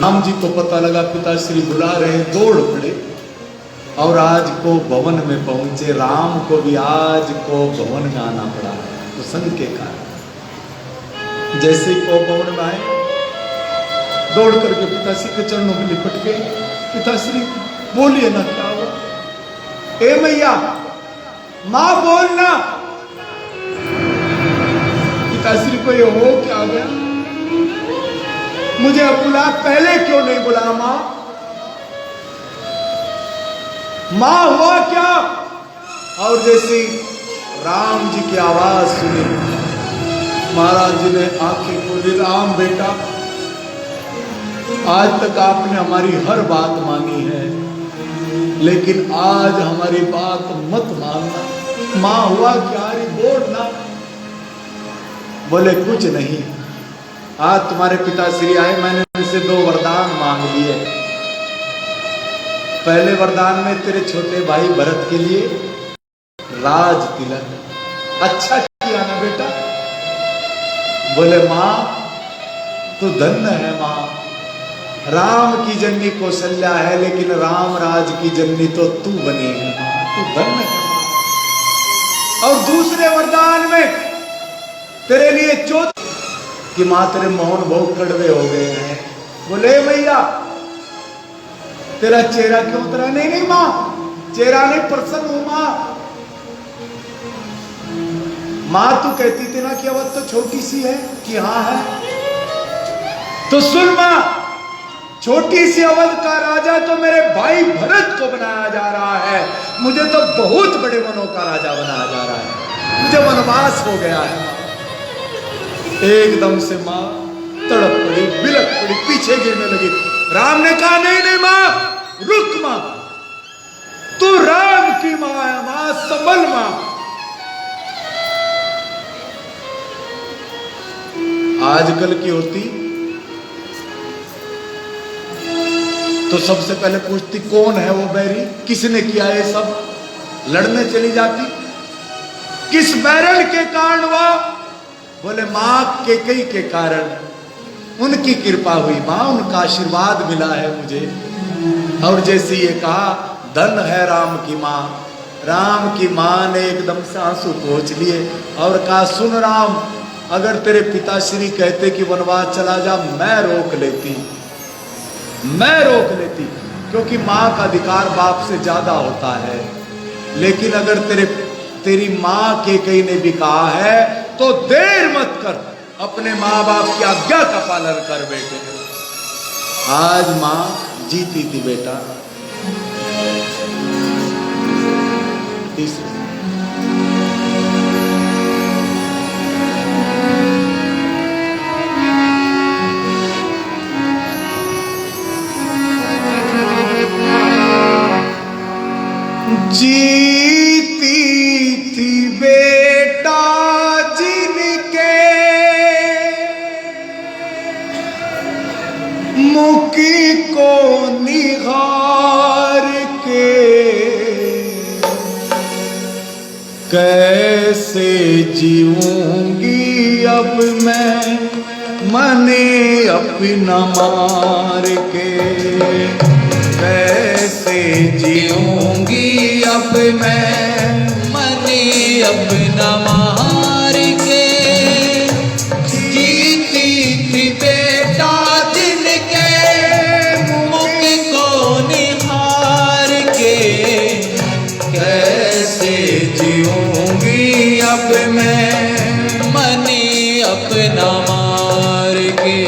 राम जी को पता लगा पिताश्री बुला रहे, दौड़ पड़े और आज को भवन में पहुंचे। राम को भी आज को भवन में आना पड़ा कुसंग के कारण। जैसे को भवन में आए, दौड़ करके पिताश्री के चरणों में लिपट गए। पिताश्री बोलिए ना, क्या हुआ? ए मैया, मां बोलना। पिताश्री को ये हो क्या गया? मुझे अब बुला, पहले क्यों नहीं बुला? मां हुआ क्या? और जैसे राम जी की आवाज सुनी, महाराज जी ने आंखें खोली। राम बेटा, आज तक आपने हमारी हर बात मानी है, लेकिन आज हमारी बात मत मानना। मां हुआ क्या? रे बोलना। बोले कुछ नहीं, आज तुम्हारे पिताश्री आए, मैंने उनसे 2 वरदान मांग लिए। पहले वरदान में तेरे छोटे भाई भरत के लिए राज तिलक। अच्छा किया ना बेटा? बोले मां तू धन्य है मां, राम की जननी कौशल्या है, लेकिन राम राज की जननी तो तू बनी है मां, तू धन्य है मां। और दूसरे वरदान में तेरे लिए कि मां तेरे मौन बहुत कड़वे हो गए हैं। बोले भैया तेरा चेहरा क्यों उतरा? नहीं नहीं मां, चेहरा नहीं, प्रसन्न हूं मां। मां तू कहती थी ना कि अवध तो छोटी सी है, कि हाँ है। तो सुन मां, छोटी सी अवध का राजा तो मेरे भाई भरत को बनाया जा रहा है, मुझे तो बहुत बड़े वनों का राजा बनाया जा रहा है, मुझे वनवास हो गया है। एकदम से मां तड़प पड़ी, बिलक पड़ी, पीछे गिरने लगी। राम ने कहा नहीं नहीं मां, रुक मां, तू राम की मां है मां, संभल मां। आजकल की होती तो सबसे पहले पूछती कौन है वो बैरी, किसने किया ये सब, लड़ने चली जाती। किस बैरन के कारण हुआ? बोले मां के कई के कारण, उनकी कृपा हुई मां, उनका आशीर्वाद मिला है मुझे। और जैसे ये कहा धन है राम की मां, राम की मां ने एकदम से आंसू पोंछ लिए और कहा सुन राम, अगर तेरे पिताश्री कहते कि वनवास चला जा, मैं रोक लेती, मैं रोक लेती, क्योंकि मां का अधिकार बाप से ज्यादा होता है। लेकिन अगर तेरी मां के कई ने भी कहा है तो देर मत कर, अपने माँ बाप की आज्ञा का पालन कर बेटे। आज मां जीती थी बेटा। तीसरे जीती थी बेटा जिनके मुखी को निहार के, कैसे जीऊंगी अब मैं मने अपना मार के, कैसे जीऊंगी अब मैं मने अपना मार के। जीती थी बेटा जिनके मुख को निहार के, कैसे जीऊंगी अब मैं मने अपना मार के,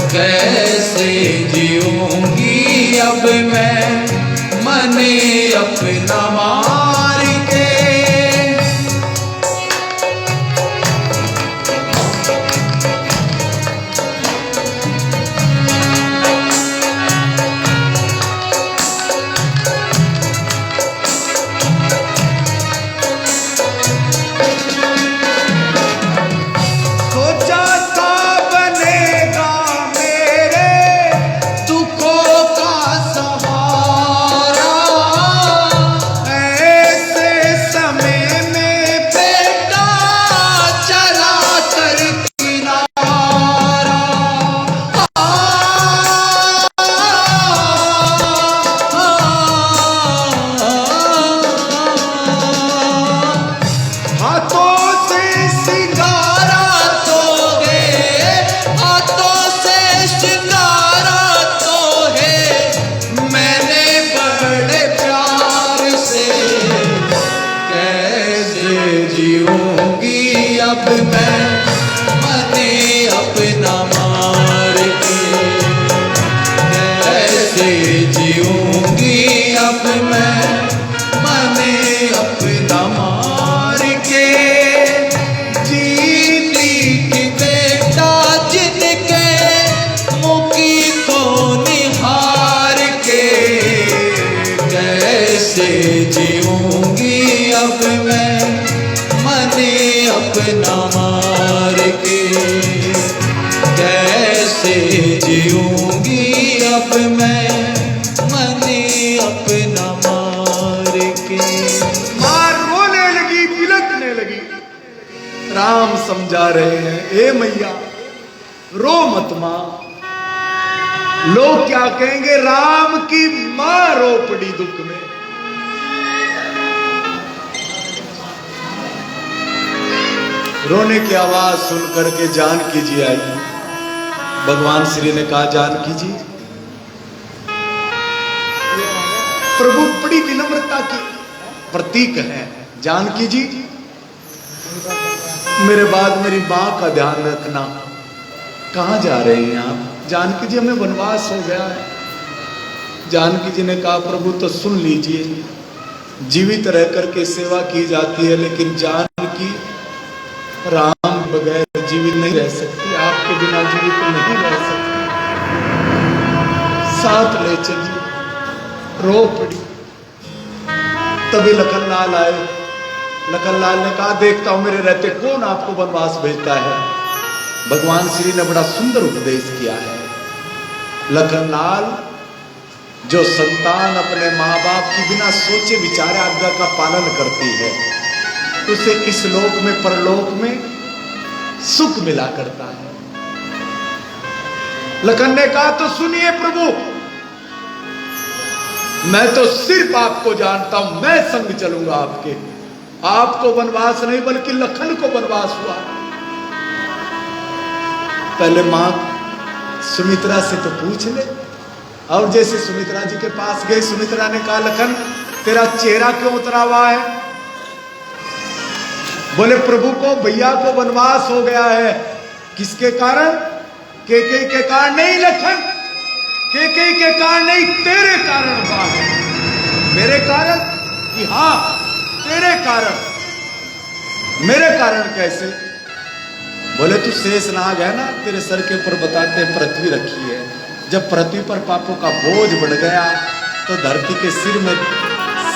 कैसे जीऊंगी अब मैं मने अपना मार के। जीऊंगी अब मैं मने अपना मार के, कैसे जीऊंगी अब मैं मने अपना मार के। मां रोने लगी, बिलखने लगी। राम समझा रहे हैं, ए मैया रो मत मां, लोग क्या कहेंगे, राम की मां रो पड़ी दुख में। रोने की आवाज सुनकर के जानकी जी आई। भगवान श्री ने कहा, जानकी जी, प्रभु बड़ी विनम्रता की प्रतीक है। जानकी जी, मेरे बाद मेरी मां का ध्यान रखना। कहां जा रहे हैं आप? जानकी जी, हमें वनवास हो गया है। जानकी जी ने कहा, प्रभु तो सुन लीजिए, जीवित रह करके सेवा की जाती है, लेकिन जानकी राम बगैर जीवित नहीं रह सकती, आपके बिना जीवित नहीं रह सकती, साथ ले चलिए। रो पड़ी। तभी लखनलाल आए। लखनलाल ने कहा, देखता हूं मेरे रहते कौन आपको वनवास भेजता है। भगवान श्री ने बड़ा सुंदर उपदेश किया है। लखनलाल, जो संतान अपने माँ बाप की बिना सोचे विचारे आज्ञा का पालन करती है, उसे इस लोक में परलोक में सुख मिला करता है। लखन ने कहा, तो सुनिए प्रभु, मैं तो सिर्फ आपको जानता हूं, मैं संग चलूंगा आपके। आपको वनवास नहीं बल्कि लखन को वनवास हुआ। पहले मां सुमित्रा से तो पूछ ले। और जैसे सुमित्रा जी के पास गए, सुमित्रा ने कहा, लखन तेरा चेहरा क्यों उतरा हुआ है? बोले, प्रभु को भैया को वनवास हो गया है। किसके कारण? केकई के कारण नहीं लखन, केकई के कारण नहीं, तेरे कारण हुआ है। मेरे कारण? कि हाँ, तेरे कारण। मेरे कारण कैसे? बोले, तू शेषनाग है ना, तेरे सर के ऊपर बताते पृथ्वी रखी है। जब पृथ्वी पर पापों का बोझ बढ़ गया तो धरती के सिर में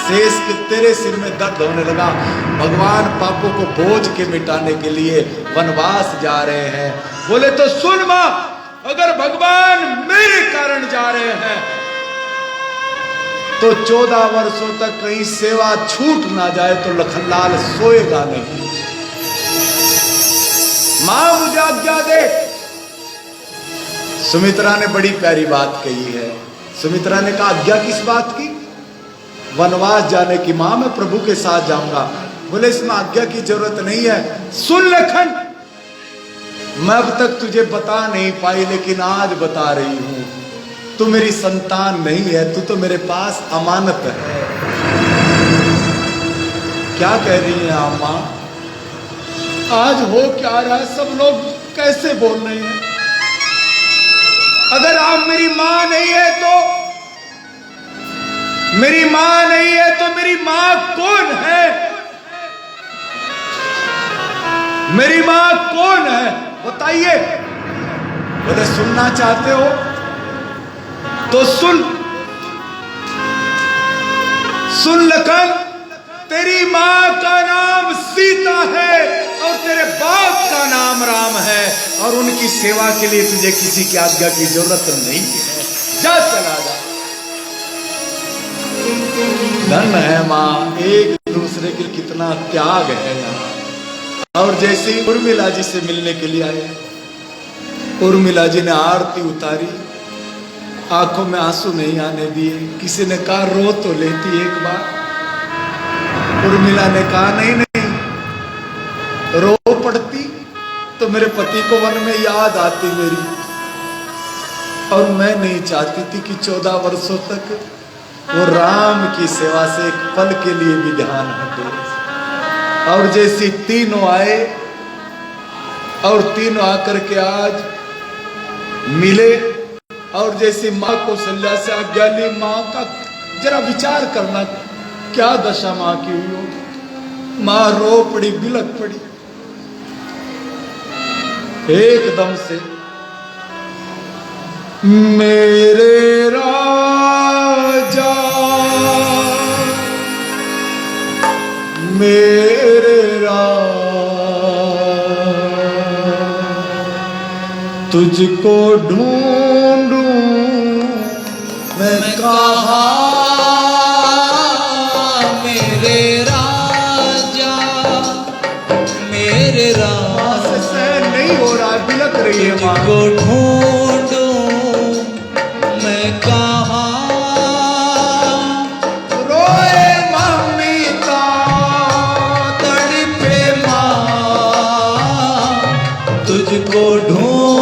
शेष के तेरे सिर में दर्द होने लगा। भगवान पापों को बोझ के मिटाने के लिए वनवास जा रहे हैं। बोले, तो सुन मां, अगर भगवान मेरे कारण जा रहे हैं तो 14 वर्षों तक कहीं सेवा छूट ना जाए तो लखनलाल सोएगा नहीं। मां मुझे आज्ञा दे। सुमित्रा ने बड़ी प्यारी बात कही है। सुमित्रा ने कहा, आज्ञा किस बात की? वनवास जाने की। मां, मैं प्रभु के साथ जाऊंगा। बोले, इसमें आज्ञा की जरूरत नहीं है। सुन लखन, मैं अब तक तुझे बता नहीं पाई, लेकिन आज बता रही हूं। तू मेरी संतान नहीं है, तू तो मेरे पास अमानत है। क्या कह रही है आप मां? आज हो क्या रहा है? सब लोग कैसे बोल रहे हैं? अगर आप मेरी मां नहीं है तो, मेरी मां नहीं है तो मेरी मां कौन है? मेरी मां कौन है बताइए। बोले, सुनना चाहते हो तो सुन। सुन लखन, तेरी मां का नाम सीता है और तेरे बाप का नाम राम है, और उनकी सेवा के लिए तुझे किसी की आज्ञा की जरूरत नहीं है। जा, चला जा। धन है मां, एक दूसरे के कितना त्याग है यहाँ। और जैसे ही उर्मिला जी से मिलने के लिए आए, उर्मिला जी ने आरती उतारी, आंखों में आंसू नहीं आने दिए। किसी ने कहा, रो तो लेती एक बार। उर्मिला ने कहा, नहीं नहीं, रो पड़ती तो मेरे पति को वन में याद आती मेरी, और मैं नहीं चाहती थी कि 14 वर्षों तक वो राम की सेवा से एक पल के लिए भी ध्यान हटे। और जैसे तीनों आए और तीनों आकर के आज मिले, और जैसे मां कौशल्या से आज्ञा ली, मां का जरा विचार करना क्या दशा मां की हुई होगी। मां रो पड़ी, बिलख पड़ी। एकदम से, मेरे राजा तुझको ढूंढूं मैं कहाँ मेरे राजा मेरे माँ से सहन नहीं हो रहा, बिलक रही है माँ। तुझको ढूंढूं मैं कहाँ रोए मम्मी का तड़पे माँ तुझको ढूंढूं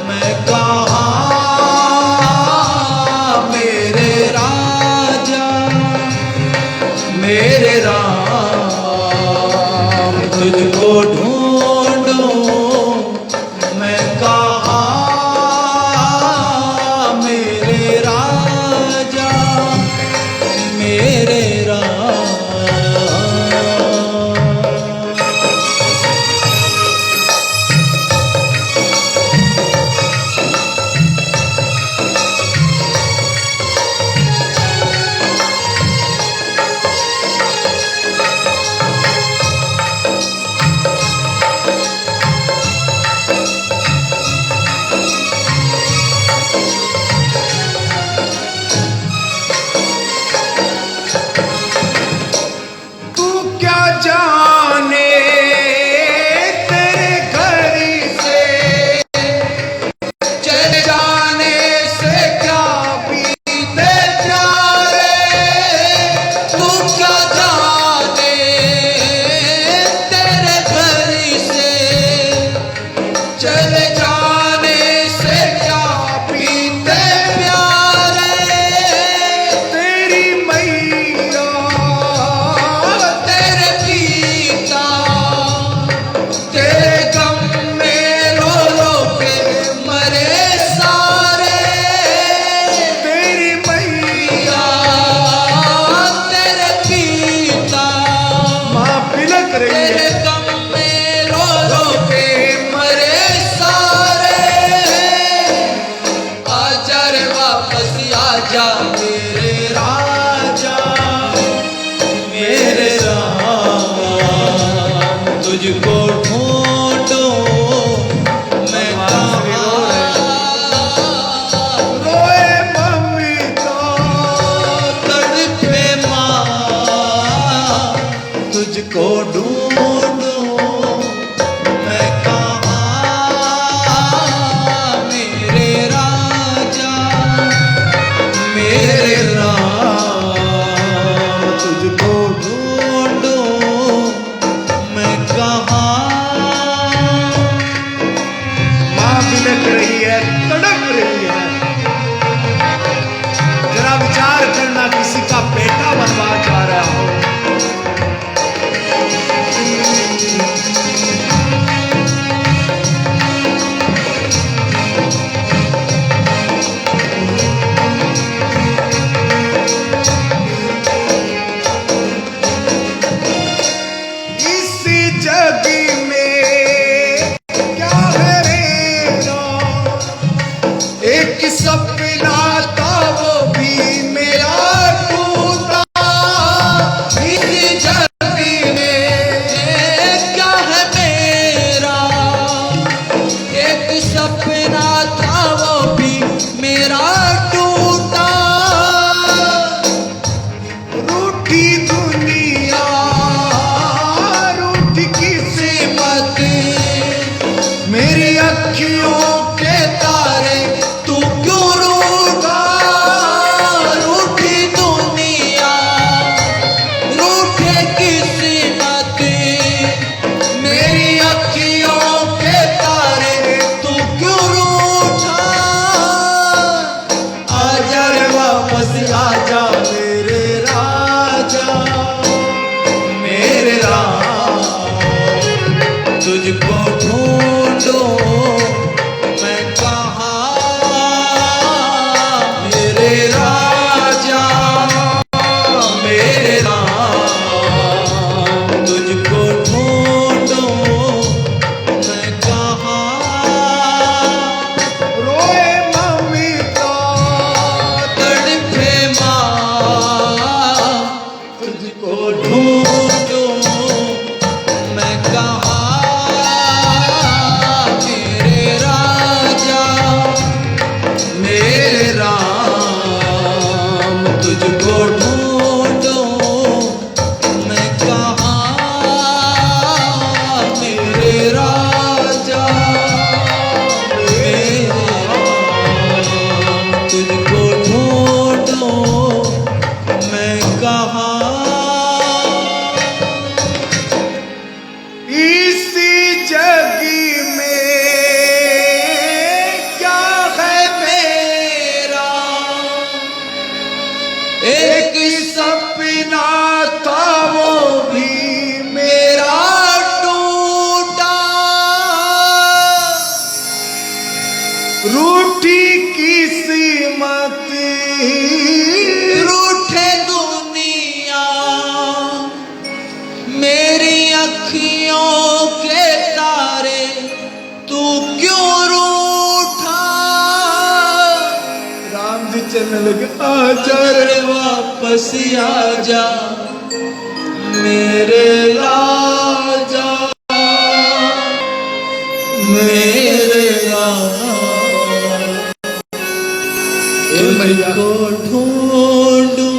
मैं कहाँ मेरे राजा मेरे राम तुझको ढूंढूं मैं कहाँ मेरे राजा मेरे राम। तू क्या जाने तेरे घर से चले जाने से क्या बीते प्यारे तू क्या जाने तेरे घर से चले जाने से क्या बीते प्यारे तेरी मैया तेरे पिता तेरे गम में रो रो के मरे सारे तेरी मैया तेरे पिता माँ बिलक रही तेरे है। गम में रो रो के मरे सारे आजा रे वापस आजा मेरे राजा मेरे राम तुझको ढूंढूं मैं कहाँ रोए मम्मी का तड़पे माँ तुझको ढूंढूं मैं कहाँ मेरे राजा मेरे राम तुझको ढूंढूं मैं कहाँ माँ बिलक रही है, तड़प रही है। जरा विचार करना, किसी का बेटा बनवा जा रहा हो। इसी जग में क्या है मेरा, एक सपना था वो भी मेरा टूटा। इस जग में क्या है मेरा एक सपना था वो भी मेरा टूटा रूठी दुनिया, रूठी किस्मत, मेरी अखियों के तारे तू क्यों रूठा रूठी दुनिया रूठे किस्मत मेरी अखियों के तारे तू क्यों रूठा आजा रे वापस आजा मेरे राजा मेरे राम तुझको ढूंढूं मैं कहाँ मेरे राजा मेरे राम तुझको ढूंढूं मैं कहाँ रोए मम्मी का तड़पे माँ तुझको ढूंढूं मैं कहाँ रूठी किस्मत रूठे दुनिया मेरी अखियों के तारे तू क्यों रूठा। राम जी चलने लगे आजा रे वापस आजा मेरे राजा मेरे तुझको ढूंढूं।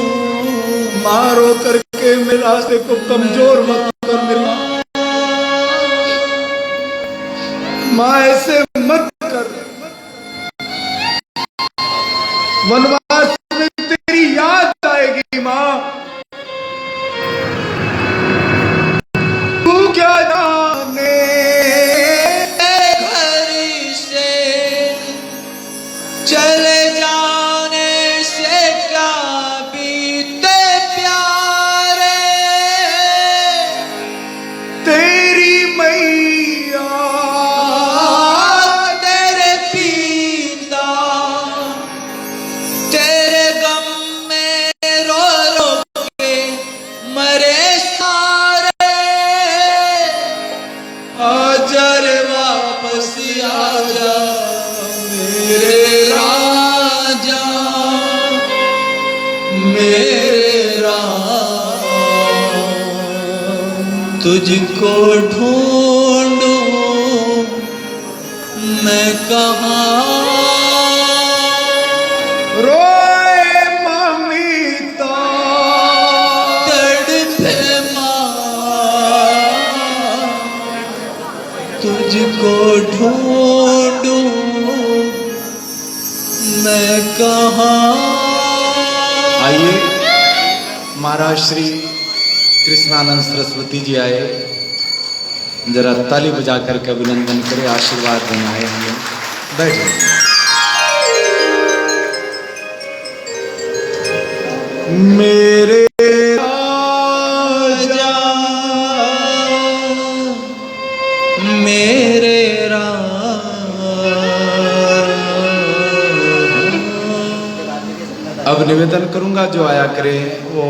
मारो करके मेरे रास्ते को कमजोर मत कर मेरी माँ, ऐसे मत कर। वनवास में तेरी याद आएगी माँ, तू क्या जाने घर से चले जाने से क्या बीते प्यारे। तेरी मैया तेरे पिता तेरे गम में रो रो के मरे सारे। आजा रे वापस आजा मेरे राजा मेरे राम। तुझको ढूंढूं मैं कहाँ। रोए ममिता तड़पे माँ तुझको ढूंढूं मैं कहाँ। आइए महाराज श्री कृष्णानंद सरस्वती जी आए, जरा ताली बजा करके अभिनंदन करें, आशीर्वाद देना है हमें। बैठे मेरे राजा मेरे अब निवेदन करूंगा जो आया करे वो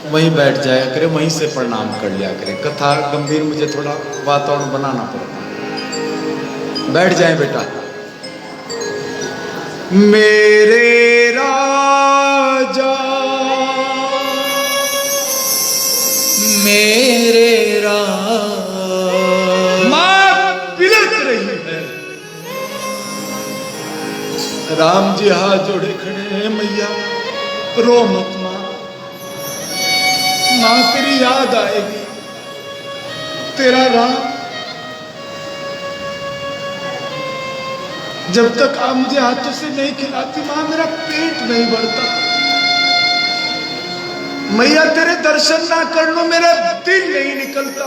वहीं बैठ जाया करे, वहीं से प्रणाम कर लिया करे। कथा गंभीर मुझे थोड़ा वातावरण बनाना पड़ता। बैठ जाए बेटा। मेरे राजा मेरे राम। मां बिलख रही है। राम जी हाथ जोड़े खड़े हैं, मैया रो मत मां, मां तेरी याद आएगी, तेरा राम जब तक आप मुझे हाथों से नहीं खिलाती मां मेरा पेट नहीं भरता। मैया तेरे दर्शन ना कर लो मेरा दिल नहीं निकलता।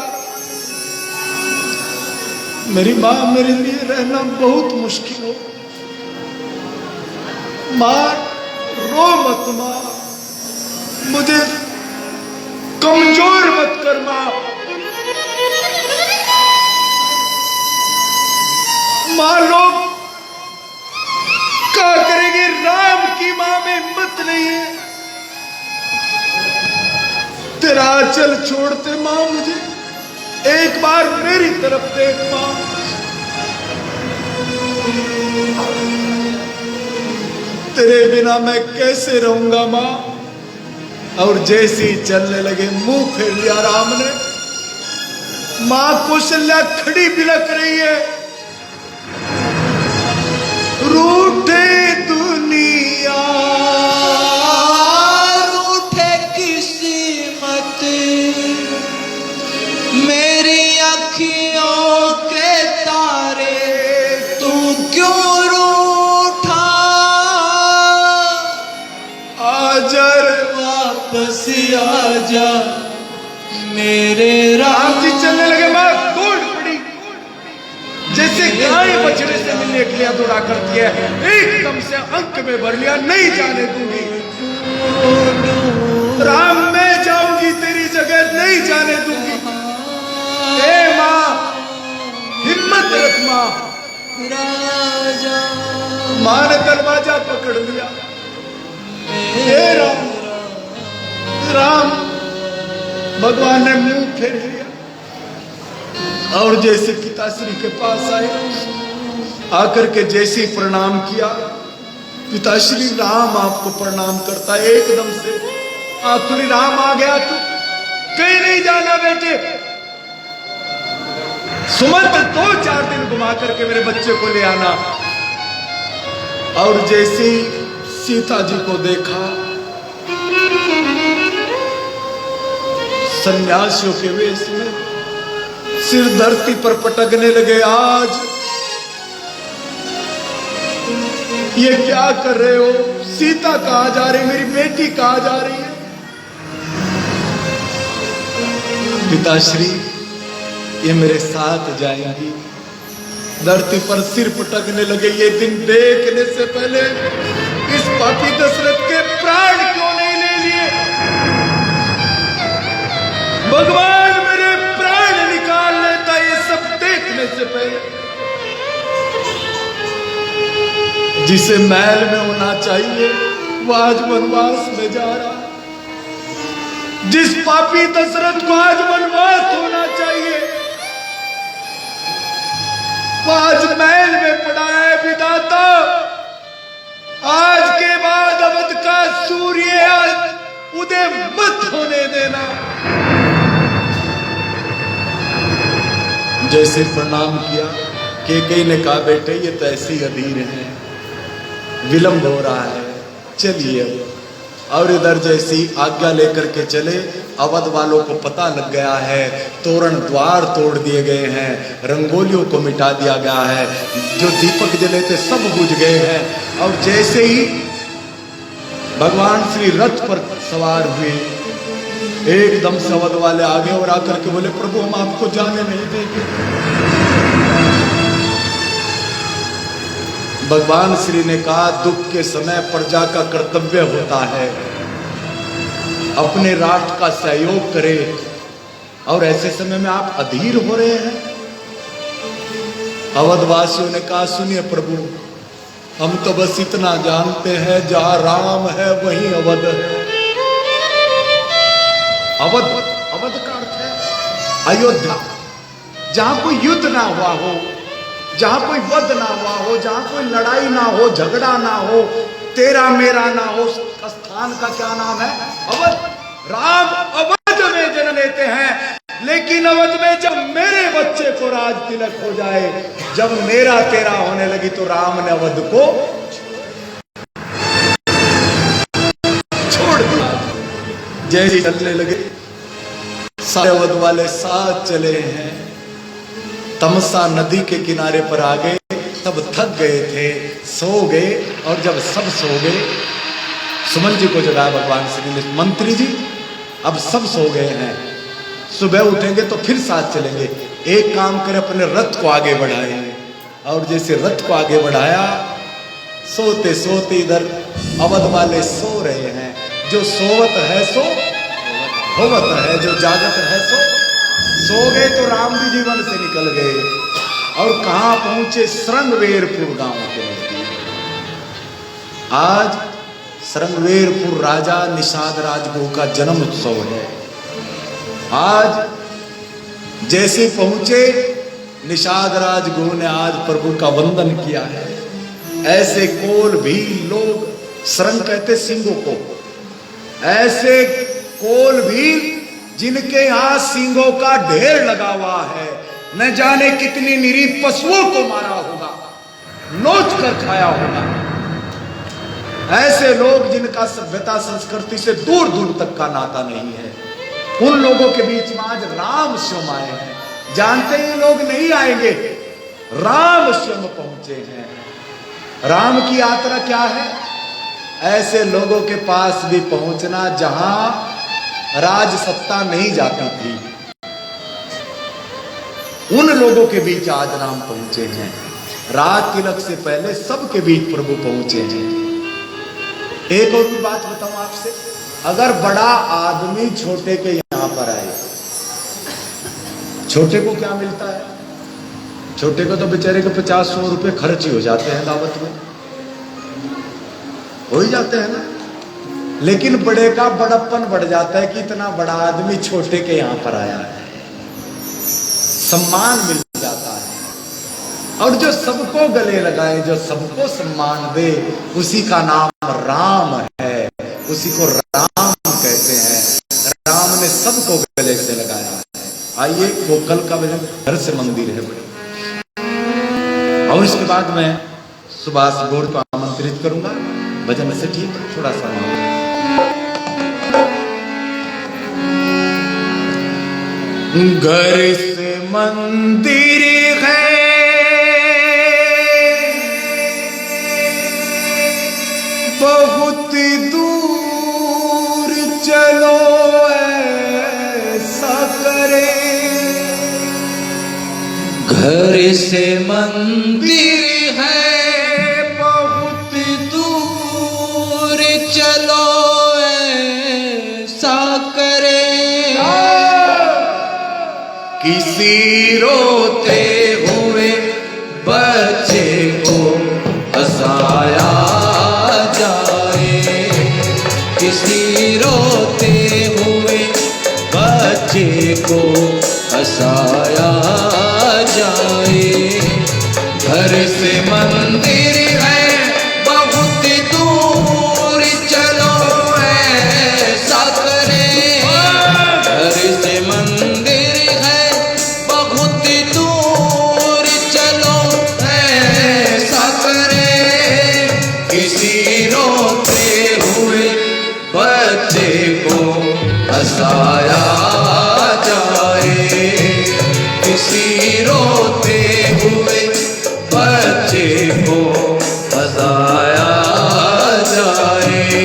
मेरी मां मेरे लिए रहना बहुत मुश्किल हो। मां रो मत मां, मुझे कमजोर मत कर मां। मां लोग क्या करेंगे, राम की मां में हिम्मत नहीं है। तेरा आंचल छोड़ते मां मुझे एक बार मेरी तरफ देख मां। तेरे बिना मैं कैसे रहूंगा मां। और जैसे ही चलने लगे मुंह फेर लिया राम ने। मां कौशल्या खड़ी बिलख रही है। रूठे दुनिया रूठे किस्मत मेरी अखियों के तारे तू क्यों रूठा। आजा रे वापस आजा मेरे राम जी राम। चलने लगे। मां दौड़ पड़ी जैसे गाय बछड़े से मिलने के लिए दौड़ा करती है। एकदम से अंक में भर लिया, नहीं जाने दूंगी राम, मैं जाऊंगी तेरी जगह, नहीं जाने दूंगी। ए मां हिम्मत रख मां। राजा मां ने दरवाजा पकड़ लिया। हे राम, राम। भगवान ने मुंह फेर लिया और जैसे पिताश्री के पास आए, आकर के जैसे ही प्रणाम किया, पिताश्री राम आपको प्रणाम करता है। एकदम से आखिरी राम आ गया, तू कहीं नहीं जाना बेटे, सुमंत 2-4 दिन घुमा करके मेरे बच्चे को ले आना। और जैसे ही सीता जी को देखा, सन्यासियों के वेश में सिर धरती पर पटकने लगे। आज ये क्या कर रहे हो? सीता कहां जा रही, मेरी बेटी कहां जा रही है? पिताश्री ये मेरे साथ जाएंगी। धरती पर सिर पटकने लगे। ये दिन देखने से पहले इस पापी दशरथ के प्राण क्यों नहीं ले लिए? भगवान मेरे प्राण निकाल लेता ये सब देखने से पहले। जिसे महल में होना चाहिए वो आज वनवास में जा रहा। जिस पापी दशरथ को आज वनवास होना चाहिए वो आज महल में पड़ा है। विधाता, आज के बाद अवध का सूर्य उदय मत होने देना। जैसे प्रणाम किया, केकई ने कहा बेटे ये तो ऐसे ही अधीर है, विलंब हो रहा है, चलिए। और इधर जैसी आज्ञा लेकर के चले, अवध वालों को पता लग गया है, तोरण द्वार तोड़ दिए गए हैं, रंगोलियों को मिटा दिया गया है, जो दीपक जले थे सब बुझ गए हैं। और जैसे ही भगवान श्री रथ पर सवार हुए, एकदम से अवध वाले आगे और आकर के बोले प्रभु हम आपको जाने नहीं देंगे। भगवान श्री ने कहा दुख के समय प्रजा का कर्तव्य होता है अपने राष्ट्र का सहयोग करे, और ऐसे समय में आप अधीर हो रहे हैं। अवधवासियों ने कहा सुनिए प्रभु, हम तो बस इतना जानते हैं जहां राम है वहीं अवध है। अवध, अवध का अर्थ है अयोध्या, जहां कोई युद्ध ना हुआ हो, जहां कोई वध ना हुआ हो, जहां कोई लड़ाई ना हो, झगड़ा ना हो, तेरा मेरा ना हो, स्थान का क्या नाम है? अवध। राम अवध में जन्म लेते हैं, लेकिन अवध में जब मेरे बच्चे को राज तिलक हो जाए, जब मेरा तेरा होने लगी, तो राम ने अवध को छोड़ दिया। जैसे चलने लगे, सारे अवध वाले साथ चले हैं, तमसा नदी के किनारे पर आ गए। सब थक गए थे, सो गए, और जब सब सो गए, सुमन जी को जगाया भगवान श्री ने, मंत्री जी अब सब सो गए हैं, सुबह उठेंगे तो फिर साथ चलेंगे, एक काम करें अपने रथ को आगे बढ़ाए। और जैसे रथ को आगे बढ़ाया, सोते सोते इधर अवध वाले सो रहे हैं। जो सोवत है सो होवत है, जो जागत है सो गए। तो राम भी जीवन से निकल गए और कहां पहुंचे? श्रृंगवेरपुर गांव के नजदीक। आज श्रृंगवेरपुर राजा निषाद राजगुरु का जन्म उत्सव है। आज जैसे पहुंचे, निषाद राजगुरु ने आज प्रभु का वंदन किया है। ऐसे कोल भी लोग, श्रृंग कहते सिंगों को, ऐसे कोल भी जिनके यहां सिंगों का ढेर लगा हुआ है, न जाने कितनी निरीह पशुओं को मारा होगा, नोच कर खाया होगा। ऐसे लोग जिनका सभ्यता संस्कृति से दूर दूर तक का नाता नहीं है, उन लोगों के बीच में आज राम स्वयं आए हैं। जानते हैं लोग नहीं आएंगे, राम स्वयं पहुंचे हैं। राम की यात्रा क्या है? ऐसे लोगों के पास भी पहुंचना जहां राज सत्ता नहीं जाती थी, उन लोगों के बीच आज राम पहुंचे हैं। राज तिलक से पहले सबके बीच प्रभु पहुंचे हैं। एक और भी बात बताऊं आपसे, अगर बड़ा आदमी छोटे के यहां पर आए, छोटे को क्या मिलता है? छोटे को तो बेचारे के 50-100 रुपए खर्च ही हो जाते हैं दावत में। हो ही जाते हैं ना। लेकिन बड़े का बड़प्पन बढ़ जाता है कि इतना बड़ा आदमी छोटे के यहां पर आया है, सम्मान मिल जाता है। और जो सबको गले लगाए, जो सबको सम्मान दे, उसी का नाम राम है, उसी को राम कहते हैं। राम ने सबको गले से लगाया है। आइए, गोकल का घर से मंदिर है बड़ी। और इसके बाद मैं सुभाष गौर को आमंत्रित करूंगा भजन से, ठीक है, थोड़ा सा घर से मंदिर है, बहुत दूर चलो ऐसा करे। घर से मंदिर है बहुत दूर, चलो ऐसा करे। किसी रोते हुए बच्चे को हंसाया जाए, किसी रोते हुए बच्चे को हंसाया जाए। घर से मंदिर है बहुत दूर, चलो ऐसा करे। घर से मंदिर है बहुत दूर, चलो ऐसा करे। किसी रोते हुए बच्चे को हंसाया जाए, किसी रोते हुए बच्चे को हंसाया जाए।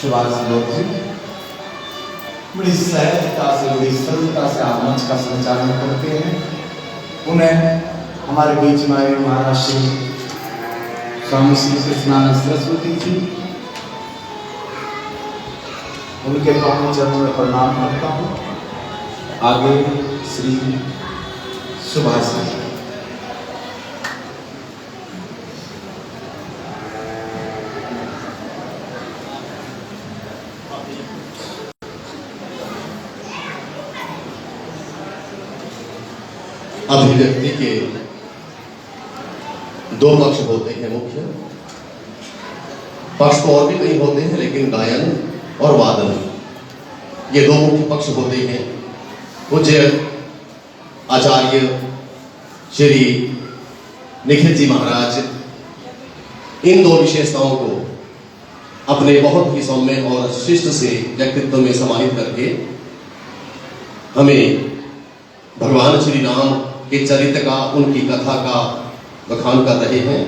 सुभाष लोग जी बड़ी सहजता से, बड़ी सरलता से आप मंच का संचालन करते हैं। उन्हें हमारे बीच में आए महाराज श्री स्वामी श्री कृष्णानंद सरस्वती जी, उनके पावन चरणों में प्रणाम करता हूँ। आगे श्री सुभाष जी। अभिव्यक्ति के दो पक्ष होते हैं मुख्य पक्ष तो और भी कई होते हैं, लेकिन गायन और वादन ये दो मुख्य पक्ष होते हैं। पूज्य आचार्य श्री निखिल जी महाराज इन दो विशेषताओं को अपने बहुत ही सौम्य और शिष्ट से व्यक्तित्व में समाहित करके हमें भगवान श्री राम के चरित्र का, उनकी कथा का बखान कर रहे हैं।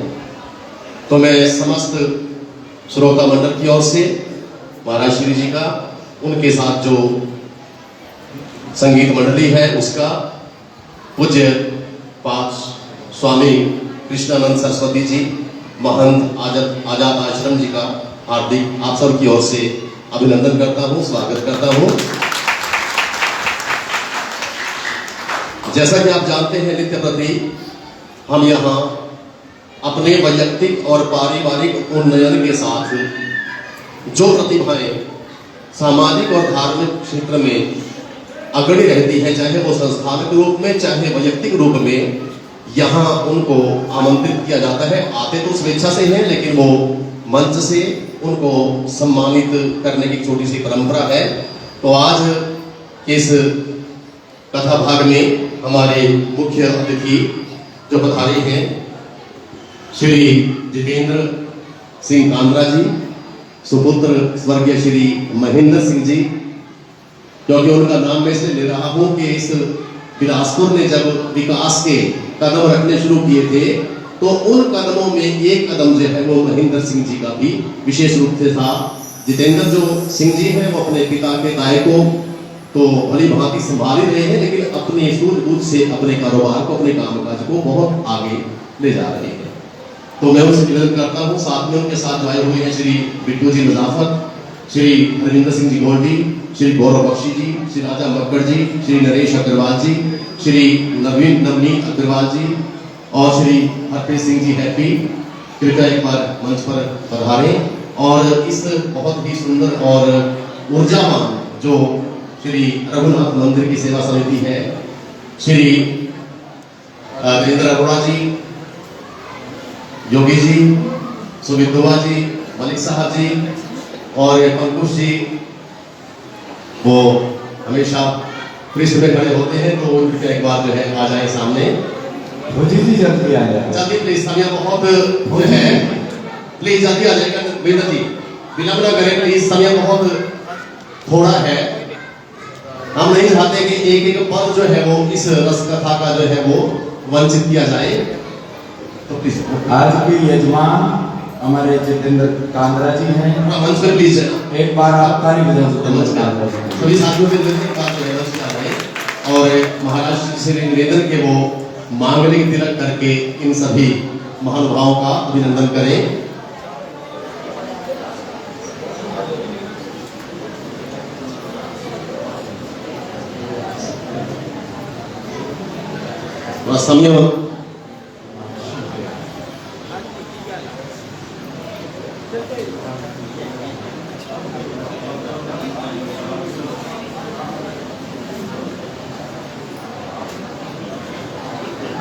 तो मैं समस्त श्रोता मंडल की ओर से महाराज श्री जी का, उनके साथ जो संगीत मंडली है उसका, पूज्य पास स्वामी कृष्णानंद सरस्वती जी महंत आजाद आश्रम जी का हार्दिक आप सब की ओर से अभिनंदन करता हूँ, स्वागत करता हूँ। जैसा कि आप जानते हैं, नित्य प्रति हम यहाँ अपने वैयक्तिक और पारिवारिक उन्नयन के साथ जो प्रतिभाएं सामाजिक और धार्मिक क्षेत्र में अग्रणी रहती है, चाहे वो संस्थानिक रूप में चाहे वैयक्तिक रूप में, यहाँ उनको आमंत्रित किया जाता है। आते तो स्वेच्छा से हैं, लेकिन वो मंच से उनको सम्मानित करने की छोटी सी परंपरा है। तो आज इस कथा भाग में हमारे मुख्य अतिथि जो पधारे हैं श्री जितेंद्र सिंह कांद्रा जी, सुपुत्र स्वर्गीय श्री महेंद्र सिंह जी, क्योंकि उनका नाम मैं इसलिए ले रहा हूं कि इस बिलासपुर ने जब विकास के कदम रखने शुरू किए थे तो उन कदमों में एक कदम जो है वो महेंद्र सिंह जी का भी विशेष रूप से था। जितेंद्र जो सिंह जी हैं वो अपने पिता के दाय को तो भली भांति संभाल ही रहे हैं, लेकिन अपने सूझबूझ से अपने कारोबार को, अपने कामकाज को बहुत आगे ले जा रहे हैं। तो मैं उनसे निवेदन करता हूँ, साथ में उनके साथ आए हुए हैं श्री बिट्टू जी नजाफत, श्री रविंद्र सिंह जी गोल्डी, श्री गौरव बख्शी जी, श्री राजा मक्कड़ जी, श्री नरेश अग्रवाल जी, श्री नवनीत अग्रवाल जी और श्री हरप्रीत सिंह जी हैप्पी। कृपया एक बार मंच पर पधारें और इस बहुत ही सुंदर और ऊर्जावान जो श्री रघुनाथ मंदिर की सेवा समिति है, श्री वीरेंद्र अरोड़ा जी, योगी जी, सुमित दुआ जी, मलिक साहब जी और पंकुश जी, वो हमेशा पृष्ठ में खड़े होते हैं, तो उनके एक बार जो है आ जाए सामने। जी जल्दी आ जाए, जल्दी प्लीज, समय बहुत है, प्लीज जल्दी आ जाएगा। वीरेंद्र जी विलंब न करें प्लीज, समय बहुत थोड़ा है। हम नहीं चाहते कि एक एक पद जो है वो इस रस कथा का जो है वो वंचित किया जाए। तो प्लीज आज के यजमान हमारे जितेंद्र कांद्रा जी हैं, मंच पर प्लीज एक बार आप ताली बजाएं। नमस्कार सभी साथियों से नमस्कार है। और महाराज श्री निवेदन के वो मांगलिक तिलक करके इन सभी महानुभावों का अभिनंदन करें। संयम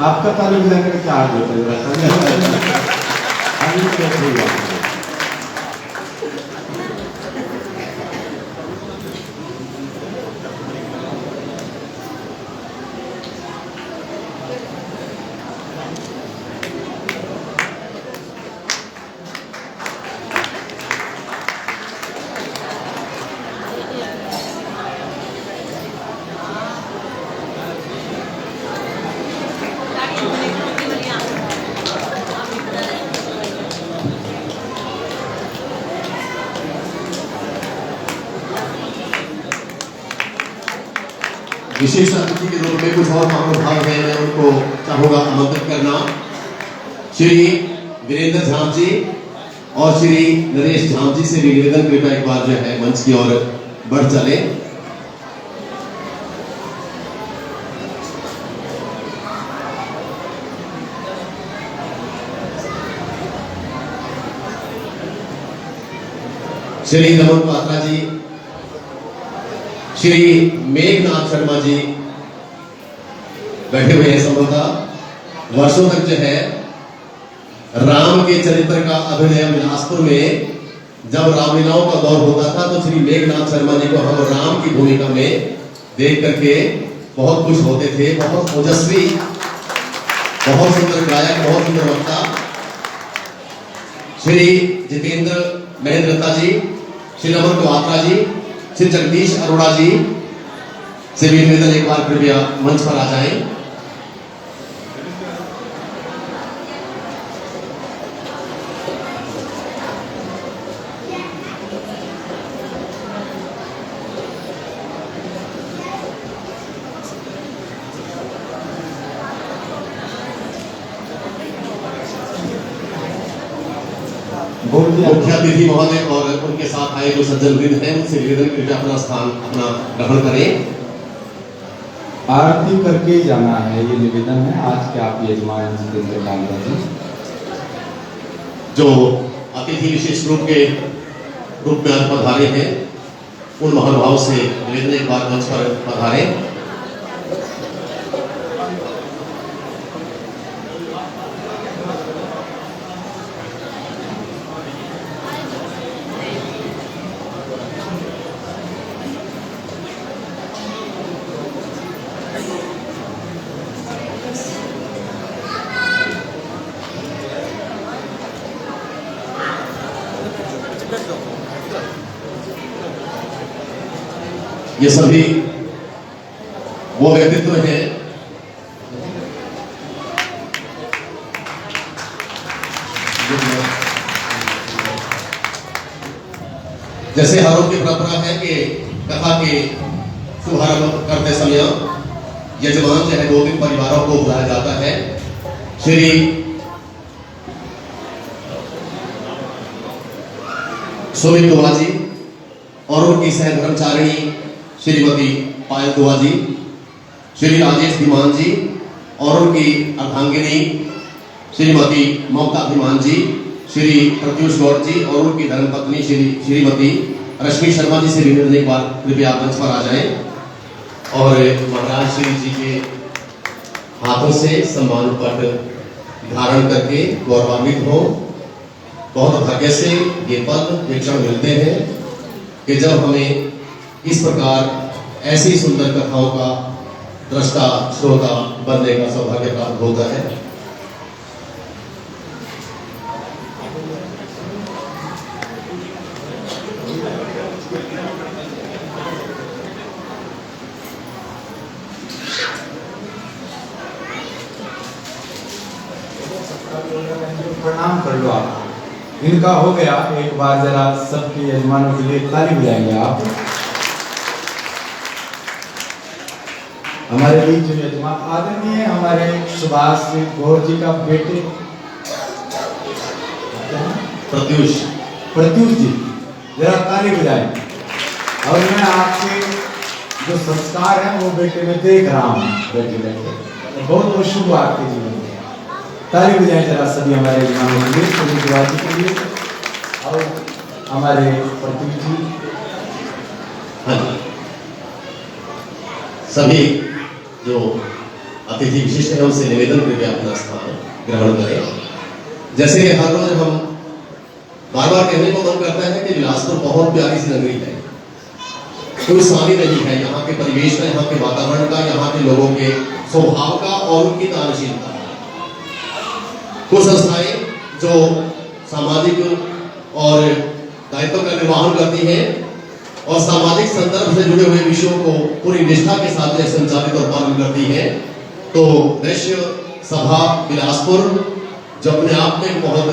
आपका ताली बजाकर क्या होता है? विशेष अतिथि के रूप में कुछ और महानुभाव हैं, मैं उनको चाहूंगा आमंत्रित करना। श्री वीरेंद्र झाम जी और श्री नरेश झाम जी से भी निवेदन कृपया एक बार जो है मंच की ओर बढ़ चले। श्री रमन पात्रा जी, श्री मेघनाथ शर्मा जी बैठे हुए हैं। संभवतः वर्षों तक जो है राम के चरित्र का अभिनय बिलासपुर में जब रामलीलाओं का दौर होता था तो श्री मेघनाथ शर्मा जी को हम राम की भूमिका में देख करके बहुत खुश होते थे। बहुत ओजस्वी, बहुत सुंदर गायक, बहुत सुंदर वक्ता। श्री जितेंद्र महेंद्रता जी, श्री रमन पात्रा जी, श्री जगदीश अरोड़ा जी से भी निवेदन एक बार कृपया मंच पर आ जाएं। मुख्य अतिथि महोदय और उनके साथ आए जो सज्जन वृंद हैं उनसे निवेदन कृपया अपना स्थान ग्रहण करें। आरती करके जाना है, ये निवेदन है आज के आप यजमान जितेंद्र कांता जी। जो अतिथि विशेष रूप में आज पधारे हैं उन महानुभाव से निवेदन एक बार मंच पर पधारे। ये सभी वो व्यक्तित्व हैं जैसे हरों की परंपरा है कि कथा के शुभारंभ करते समय यजमान जो है 2-3 परिवारों को बुलाया जाता है। श्री सुमित दुआ जी और उनकी सहधर्मचारिणी श्रीमती पायल दुआ जी, श्री राजेश धीमान जी और उनकी अर्धांगिनी श्रीमती ममता धीमान जी, श्री प्रत्युष गौड़ जी और उनकी धर्मपत्नी श्रीमती रश्मि शर्मा जी से निवेदन एक बार कृपया मंच पर आ जाएं और महाराज श्री जी के हाथों से सम्मान पत्र धारण करके गौरवान्वित हो। बहुत भाग्य से ये पद ये क्षण मिलते हैं कि जब हमें इस प्रकार ऐसी सुंदर कथाओं का दृष्टा श्रोता बनने का सौभाग्य प्राप्त होता है। प्रणाम कर लो आप, इनका हो गया। एक बार जरा सबके यजमानों के लिए ताली बजाएंगे आप। हमारे बीच जो यजमान आदरणीय हमारे सुभाष गौर जी का बेटे प्रत्युष जी, जरा ताली बजाएं। और मैं आपके जो संस्कार है वो बेटे में देख रहा हूँ, बेटे बेटे बहुत बहुत शुभ आपके जीवन में। ताली बजाएं जरा सभी हमारे यजमानों के लिए, सभी शिवाजी के लिए और हमारे प्रत्युष जी। सभी जो अतिथि विशिष्ट है उनसे निवेदन करके अपना स्थान ग्रहण करें। जैसे कि हर रोज हम बार बार कहने को मन करता है कि बिलासपुर बहुत प्यारी सी नगरी है, कोई सानी नहीं है यहाँ के परिवेश का, यहाँ के वातावरण का, यहाँ के लोगों के स्वभाव का और उनकी दानशीलता। कुछ संस्थाएं जो सामाजिक और दायित्व का निर्वहन करती हैं और सामाजिक संदर्भ से जुड़े हुए विषयों को पूरी निष्ठा के साथ संचालित और पालन करती है। तो वैश्य सभा बिलासपुर जो अपने आप में बहुत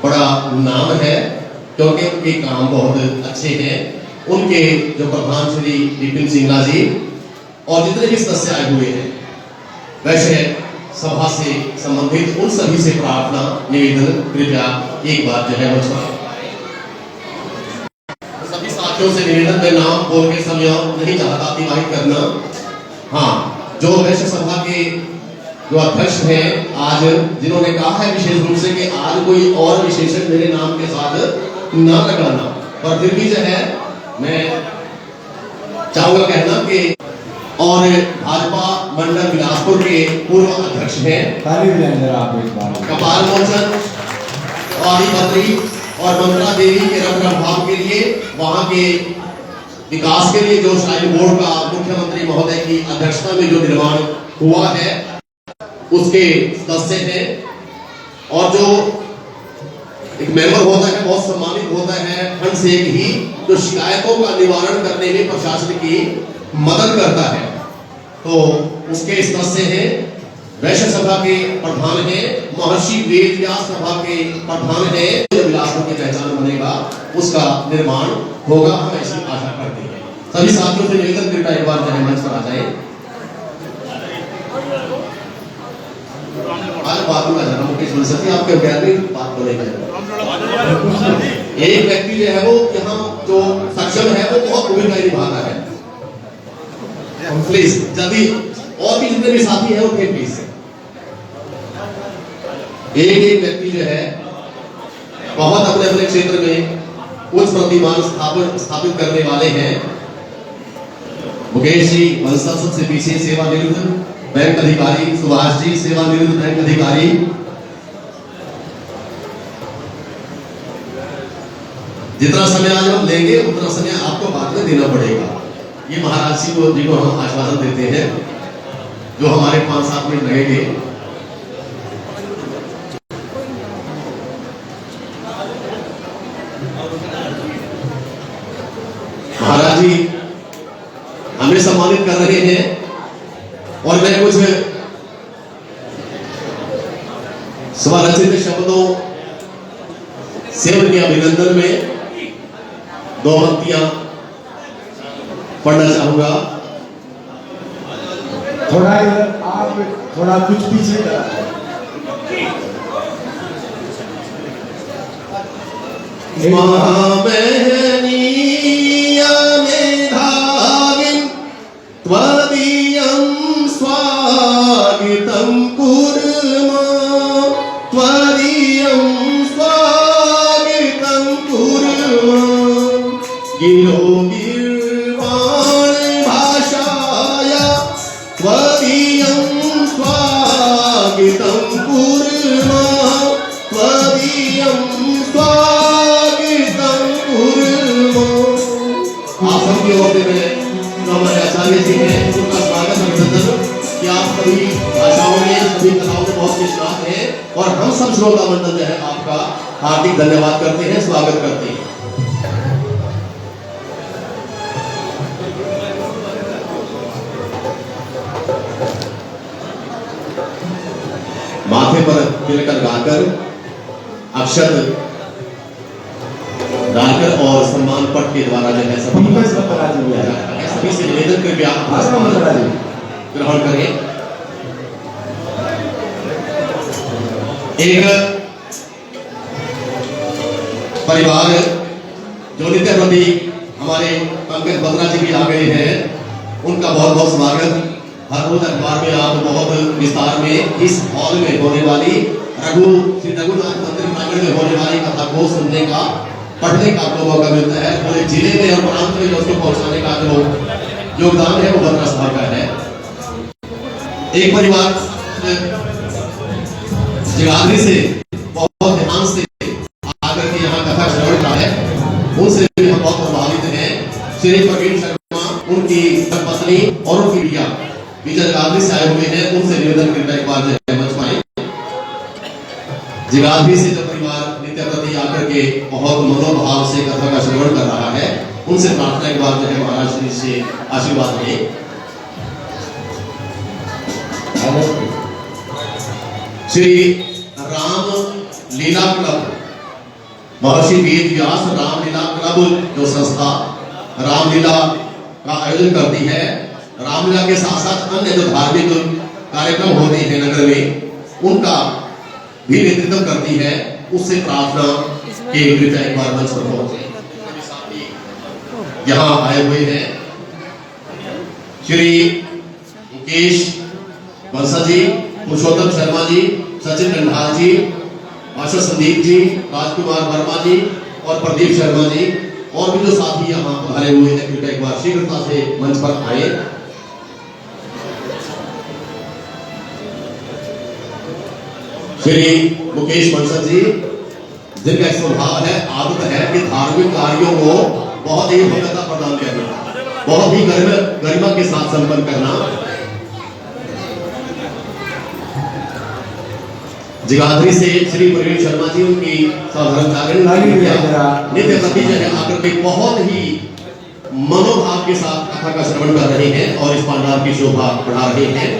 बड़ा नाम है क्योंकि उनके काम बहुत अच्छे हैं। उनके जो प्रधान श्री विपिन सिंगला जी और जितने भी सदस्य आए हुए हैं, वैसे सभा से संबंधित उन सभी से प्रार्थना निवेदन कृपया एक बार जो है मुझको सभी साथियों से निवेदन, मैं नाम बोल के समय नहीं चाहता अतिवाहित करना। हाँ, जो वैश्य सभा के जो अध्यक्ष हैं आज, जिन्होंने कहा है विशेष रूप से कि आज कोई और विशेषण मेरे नाम के साथ ना लगाना, पर फिर भी जो है मैं चाहूंगा कहना कि और भाजपा मंडल बिलासपुर के पूर्व अध्यक्ष हैं ताली बजाएं जरा आप एक बार। कपाल मोचन आदिपत्री और ममता देवी के रख रखाव के लिए, वहां के विकास के लिए जो श्राइन बोर्ड का मुख्यमंत्री महोदय की अध्यक्षता में जो निर्माण हुआ है उसके सदस्य हैं। और जो एक मेंबर होता है बहुत सम्मानित होता है, खंड से एक ही जो शिकायतों का निवारण करने में प्रशासन की मदद करता है, तो उसके सदस्य हैं। वैश्य सभा के प्रधान हैं, महर्षि वेद व्यास सभा के प्रधान हैं। जो बिलासपुर की पहचान बनेगा उसका निर्माण होगा, हम ऐसी आशा करते हैं। सभी साथियों से निवेदन करता एक बार जो मंच पर आ जाए। आज बात में जाना मुकेश सरस्वती आपके ज्ञान में बात को लेकर एक व्यक्ति जो है वो यहाँ जो सक्षम है वो बहुत भूमिका निभाता है। प्लीज जल्दी, और भी जितने भी साथी है उठे प्लीज। एक व्यक्ति जो है बहुत अपने अपने क्षेत्र में उच्च प्रतिमान स्थापित करने वाले हैं। मुकेश जी संसद से पीछे सेवानिवृत्त बैंक अधिकारी, सुभाष जी सेवानिवृत्त बैंक अधिकारी, जितना समय आज हम लेंगे उतना समय आपको बाद में देना पड़ेगा। ये महाराज जी को हम आश्वासन देते हैं, जो हमारे 5-7 मिनट लगेंगे। महाराज जी हमें सम्मानित कर रहे हैं और मैं कुछ स्वरचित शब्दों से उनके अभिनंदन में 2 पंक्तियां पढ़ना चाहूंगा। थोड़ा आप थोड़ा कुछ पीछे करा। त्वदीयं स्वागतं कुर्मः, त्वदीयं स्वागतं कुर्मः। गिरो गिर्वाण भाषाया त्वदीयं स्वागतं कुर्मः, त्वदीयं स्वागतं कुर्मः। आप सबकी ओर से हमारे आचार्य जी हैं, उनका स्वागत अभिनंदन कि आप सभी भाषाओं में सभी कलाओं में बहुत निष्णात हैं और हम सब श्रोता मंडल जो है आपका हार्दिक धन्यवाद करते हैं, स्वागत करते हैं। माथे पर तिलक लगाकर अक्षत डालकर और सम्मान पट के द्वारा जो है सभी से निवेदन करके आप ग्रहण करें। एक परिवार जो नित्य प्रति हमारे पंकज बत्रा जी भी आ गए हैं, उनका बहुत बहुत स्वागत। हर रोज अखबार में आप बहुत विस्तार में इस हॉल में होने वाली श्री रघुनाथ मंदिर प्रांगण में होने वाली कथा को सुनने का, पढ़ने का आपको मौका मिलता है। पूरे जिले में और प्रांत में उसको पहुंचाने का जो योगदान है वो बत्रा सभा का है। एक परिवार जगाधरी से बहुत ध्यान से आकर के यहाँ कथा श्रवण का है, उनसे भी हम बहुत प्रभावित हैं। श्री प्रवीण शर्मा, उनकी पत्नी और उनकी बिटिया विजय जगाधरी से आए हुए हैं, उनसे निवेदन करना एक बार मंच पाए। जगाधरी से जो परिवार नित्य प्रति आकर के बहुत मनोभाव से कथा का श्रवण कर रहा है, उनसे प्रार्थना के बाद जो है महाराज श्री से आशीर्वाद लें। श्री राम लीला क्लब, महर्षि वेद व्यास राम लीला क्लब जो संस्था रामलीला का आयोजन करती है, रामलीला के साथ साथ अन्य जो धार्मिक कार्यक्रम होते हैं नगर में उनका भी नेतृत्व करती है। उससे प्रार्थना के कृपया एक बार मंच पर पहुंचे। यहाँ आए हुए हैं श्री मुकेश बंसा जी, पुरुषोत्तम शर्मा जी, सचिन कंधाल जी, आशा संदीप जी, राजकुमार वर्मा जी और प्रदीप शर्मा जी और भी जो साथी यहाँ पधारे हुए हैं कृपया एक बार शीघ्रता से मंच पर आए। श्री मुकेश बंसा जी जिनका स्वभाव है, आदत है कि धार्मिक कार्यों को बहुत ही भव्यता प्रदान करना, बहुत ही गरिमा के साथ संपन्न करना। जगाधरी से श्री प्रवीण शर्मा जी उनकी साधारण नित्य प्रति जो है आकर के बहुत ही मनोभाव के साथ कथा का श्रवण कर रहे हैं और इस पंडाल की शोभा बढ़ा रहे हैं।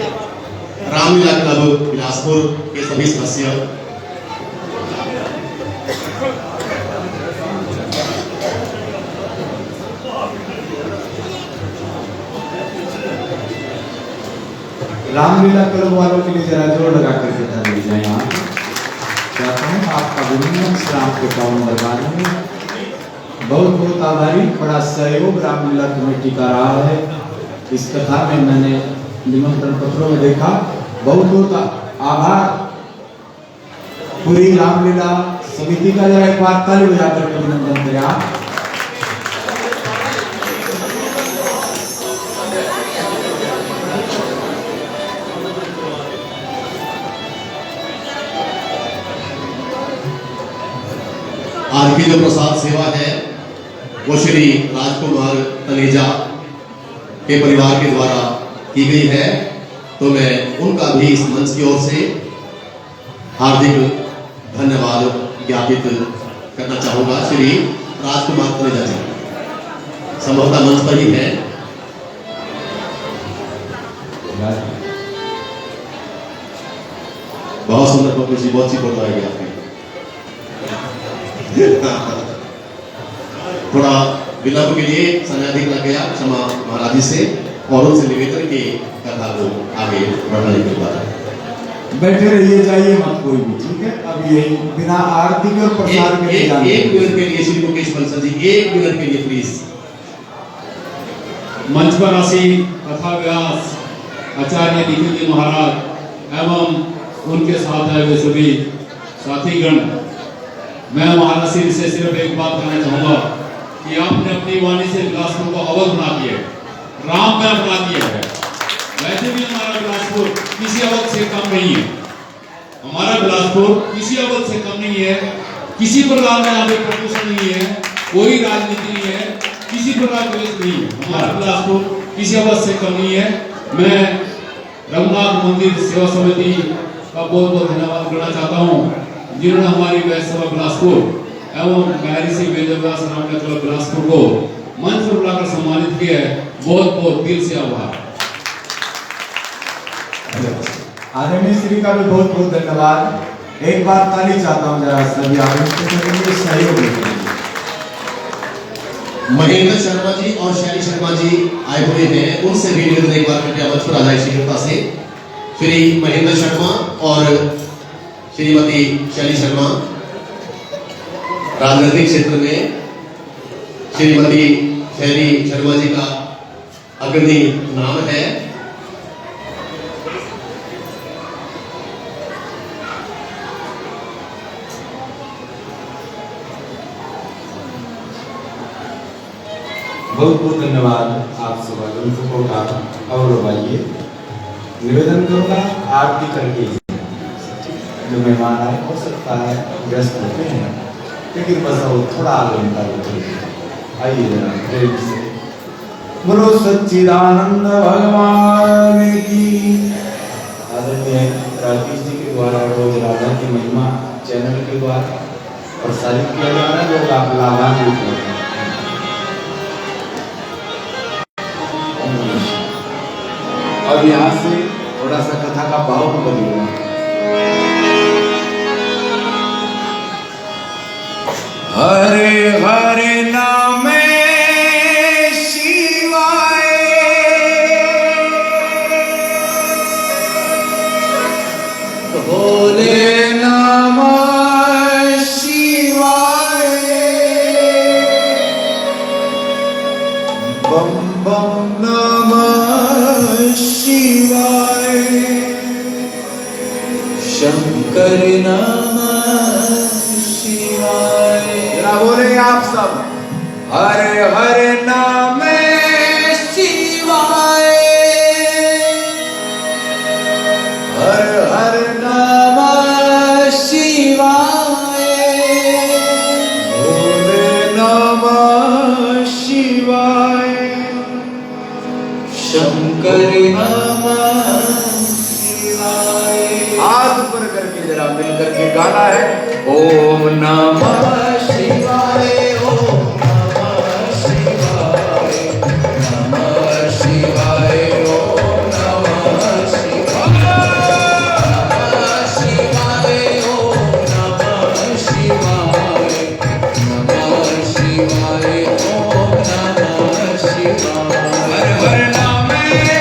रामलीला क्लब बिलासपुर के सभी सदस्य, रामलीला क्लब वालों के लिए जरा जोर लगा करके ताली बजाएं। आप चाहते हैं आपका अभिनंदन राम के पावन दरबार में। बहुत बहुत आभारी, बड़ा सहयोग रामलीला कमेटी का रहा है। इस कथा में मैंने निमंत्रण पत्रों में देखा। बहुत बहुत आभार पूरी रामलीला समिति का। जरा एक बार ताली बजा करके अभिनंदन करें आप। आज की जो प्रसाद सेवा है वो श्री राजकुमार तनेजा के परिवार के द्वारा की गई है, तो मैं उनका भी इस मंच की ओर से हार्दिक धन्यवाद ज्ञापित करना चाहूंगा। श्री राजकुमार तनेजा जी संभवतः मंच पर ही है। बहुत सुंदर पब्लिक जी, बहुत सी फोटो आएगी आपकी। थोड़ा विलंब के लिए समय अधिक लग गया, क्षमा महाराज जी से और उनसे निवेदन की कथा को आगे बढ़ाने के बाद बैठे रहिए, जाइए मत कोई भी, ठीक है। अब यही बिना आरती के और प्रसाद के एक मिनट के लिए श्री मुकेश बंसल जी, 1 मिनट के लिए प्लीज। मंच पर आसीन कथा व्यास आचार्य निखिल जी महाराज एवं उनके साथ आए हुए सभी साथीगण, मैं महाराज श्री से सिर्फ एक बात कहना चाहूंगा कि आपने अपनी वाणी से बिलासपुर को अवध बना दिया, राम में बना दिया है। वैसे भी हमारा बिलासपुर किसी अवध से कम नहीं है। हमारा बिलासपुर किसी अवध से कम नहीं है। किसी प्रकार का यहाँ पे प्रदूषण नहीं है, कोई राजनीति नहीं है, किसी प्रकार का नहीं है। हमारा बिलासपुर किसी अवध से कम नहीं है। मैं रघुनाथ मंदिर सेवा समिति का बहुत बहुत धन्यवाद करना चाहता हूँ जिन्होंने हमारी वैश्य सभा बिलासपुर एवं महर्षि वेदव्यास रामलीला क्लब बिलासपुर को मंच पर बुलाकर सम्मानित किया है। बहुत बहुत दिल से आभार। आदरणीय श्री का भी बहुत बहुत धन्यवाद। एक बार ताली चाहता हूँ जरा सभी आदरणीय सहयोग के लिए। महेंद्र शर्मा जी और शैली शर्मा जी आए हुए हैं, उनसे भी निवेदन एक बार कृपया मंच पर आ जाए शीघ्रता से। श्री महेंद्र शर्मा और श्रीमती शैली शर्मा राजनीतिक क्षेत्र में श्रीमती शैली शर्मा जी का अग्रणी नाम है। बहुत बहुत धन्यवाद आप सब को उठा और रुबाइए। निवेदन करूंगा आरती करके जो मेहमान आए, हो सकता है व्यस्त होते हैं, लेकिन बस वो थोड़ा आगे निकाल आइए जरा प्रेम से। बोलो सच्चिदानंद भगवान की। आदरणीय राकेश जी के द्वारा रोज राधा की महिमा चैनल के द्वारा प्रसारित किया जा रहा है, लोग आप लाभान्वित होते हैं। अब यहाँ से थोड़ा सा कथा का भाव बदलूंगा। हरे हरे नाम शिवाय, आप सब। हरे हरे नाम शिवाय, हर हर नाम शिवाय, भोले नमः शिवाय, शंकर नमः शिवाय। हाथ ऊपर करके जरा मिल करके गाना है। ओम नमः शिवाय, ओम नमः शिवाय, नमः शिवाय, ओम नमः शिवाय, नमः शिवाय, ओम नमः शिवाय, नमः शिवाय, ओम नमः शिवाय। हर हर नाम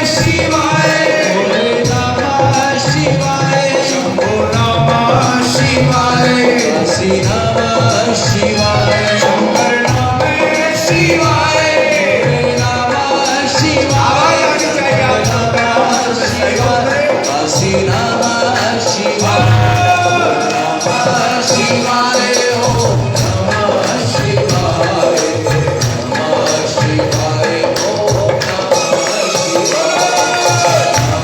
शिवाय, भोले नमः शिवाय, शंभो नमः शिवाय, काशी नमः शिवाय, शंकर नमः शिवाय, भोले नमः शिवाय, नमः शिवाय, काशी नमः शिवाय, नमः शिवाय, ओम नमः शिवाय, नमः शिवाय, ओम नमः शिवाय,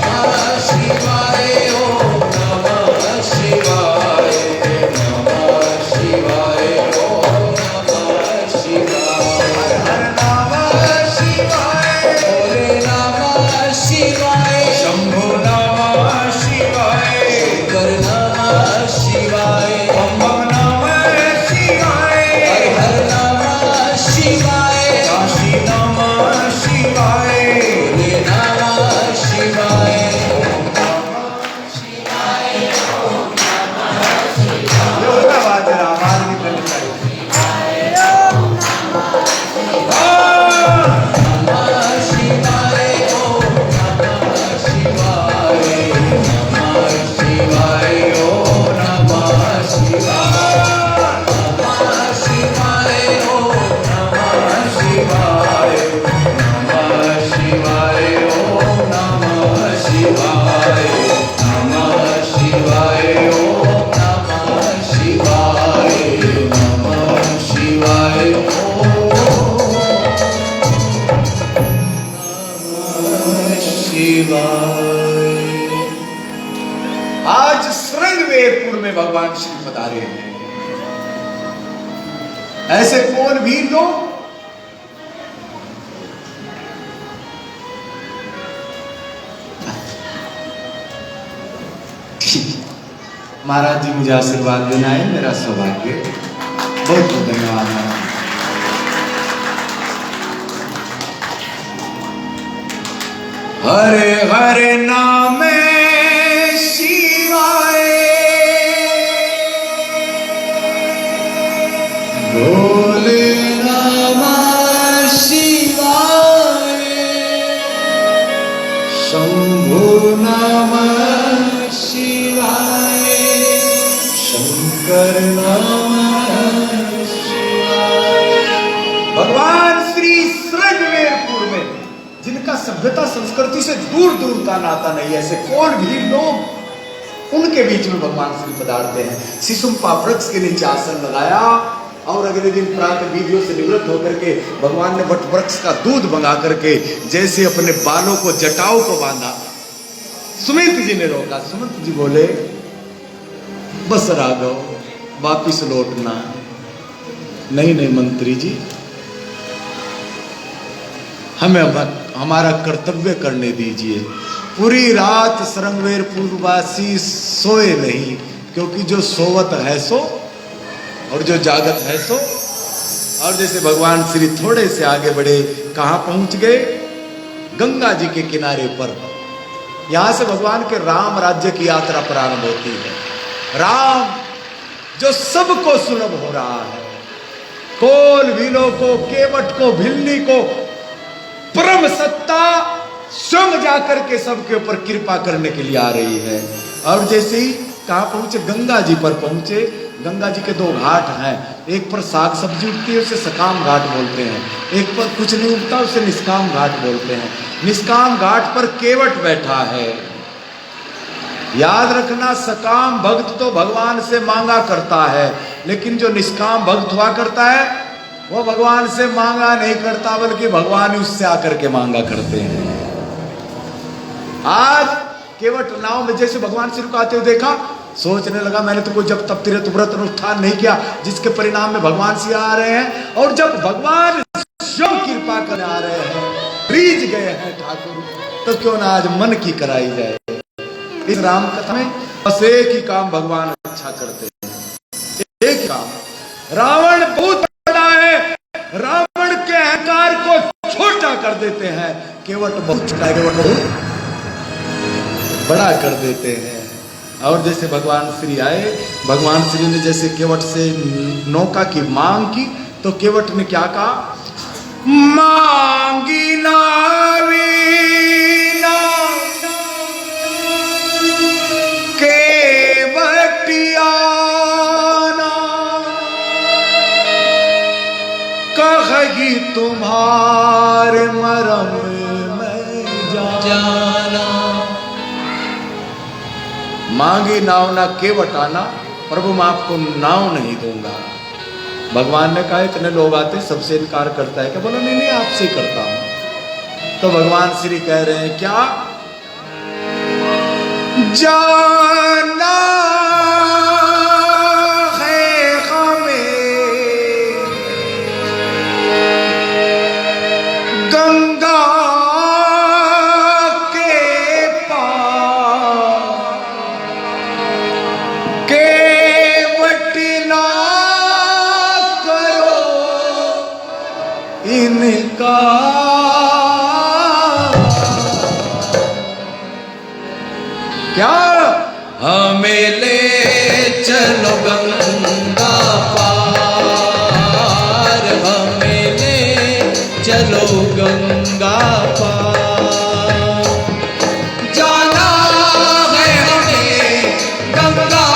नमः शिवाय, ओम नमः शिवाय, नमः शिवाय, ओम नमः शिवाय। हर नमः शिवाय, भोले नमः शिवाय, शंभो नमः शिवाय, शंकर नमः शिवाय, बम बम नमः शिवाय, हर हर नमः शिवाय, काशी नमः शिवाय, भोले नमः शिवाय, आवाज जरा आवाज निकलनी चाहिए। नमः शिवाय, ओम नमः शिवाय, नमः शिवाय, ओम नमः शिवाय, नमः शिवाय, ओम नमः शिवाय, नमः शिवाय, ओम नमः शिवाय, नमः शिवाय, ओम नमः शिवाय, नमः शिवाय, शिवाय। आज श्रृंगवेरपुर में भगवान श्री पधारे हैं। ऐसे कौन वीर लोग महाराज जी मुझे आशीर्वाद देना है, मेरा सौभाग्य। बहुत बहुत धन्यवाद महाराज। हरे हरे नाम शिवाय, भोले नमः शिवाय, शंभो नमः शिवाय, शंकर नमः शिवाय। भगवान श्री श्रृंगवेरपुर में जिनका सभ्यता संस्कृति से दूर दूर का नाता नहीं, ऐसे कौन भी लोग उनके बीच में भगवान श्री पधारते हैं। शिशुम्पा वृक्ष के नीचे आसन लगाया और अगले दिन प्रातः विधियों से निवृत्त होकर के भगवान ने वट वृक्ष का दूध मंगा करके जैसे अपने बालों को जटाओं को बांधा। सुमित जी ने रोका। सुमित जी बोले बस राघव वापिस लौटना। नहीं नहीं मंत्री जी, हमें हमारा कर्तव्य करने दीजिए। पूरी रात श्रृंगवेरपुर वासी सोए नहीं, क्योंकि जो सोवत है सो और जो जागत है सो। और जैसे भगवान श्री थोड़े से आगे बढ़े, कहां पहुंच गए? गंगा जी के किनारे पर। यहां से भगवान के राम राज्य की यात्रा प्रारंभ होती है। राम जो सबको सुलभ हो रहा है, कोल भीलों को, केवट को, भिल्ली को, परम सत्ता स्वयं जाकर के सबके ऊपर कृपा करने के लिए आ रही है। और जैसे ही कहां पहुंचे? गंगा जी पर पहुंचे। गंगा जी के दो घाट हैं, एक पर साग सब्जी उगती है उसे सकाम घाट बोलते हैं, एक पर कुछ नहीं उगता उसे निष्काम घाट बोलते हैं। निष्काम घाट पर केवट बैठा है। याद रखना, सकाम भक्त तो भगवान से मांगा करता है, लेकिन जो निष्काम भक्त हुआ करता है वो भगवान से मांगा नहीं करता, बल्कि भगवान ही उससे आकर के मांगा करते हैं। आज केवट नाव में जैसे भगवान श्री को आते हुए देखा, सोचने लगा मैंने तो कोई जब तब तीर्थ व्रत अनुष्ठान नहीं किया जिसके परिणाम में भगवान श्री आ रहे हैं, और जब भगवान स्वयं कृपा करने आ रहे हैं, रीझ गए हैं ठाकुर, तो क्यों ना आज मन की कराई जाए। इस राम कथा में बस एक ही काम भगवान अच्छा करते हैं, एक ही काम। रावण बहुत बड़ा है, रावण के अहंकार को छोटा कर देते हैं, केवट बहुत छोटा है, केवट बहुत बड़ा कर देते हैं। और जैसे भगवान श्री आए, भगवान श्री ने जैसे केवट से नौका की मांग की, तो केवट ने क्या कहा, मांगी नावी ना केवटिया कहेगी तुम्हारे मरम में जाना। मांगी नाव ना केवट आना, प्रभु मैं आपको नाव नहीं दूंगा। भगवान ने कहा इतने लोग आते सबसे इनकार करता है क्या? बोला नहीं नहीं आपसे करता हूं। तो भगवान श्री कह रहे हैं क्या, जाना है हमें गंगा के पार, केवट ना करो इनका। क्या हमें ले चलो गंगा पार, हमें ले चलो गंगा पार। जाना है हमें गंगा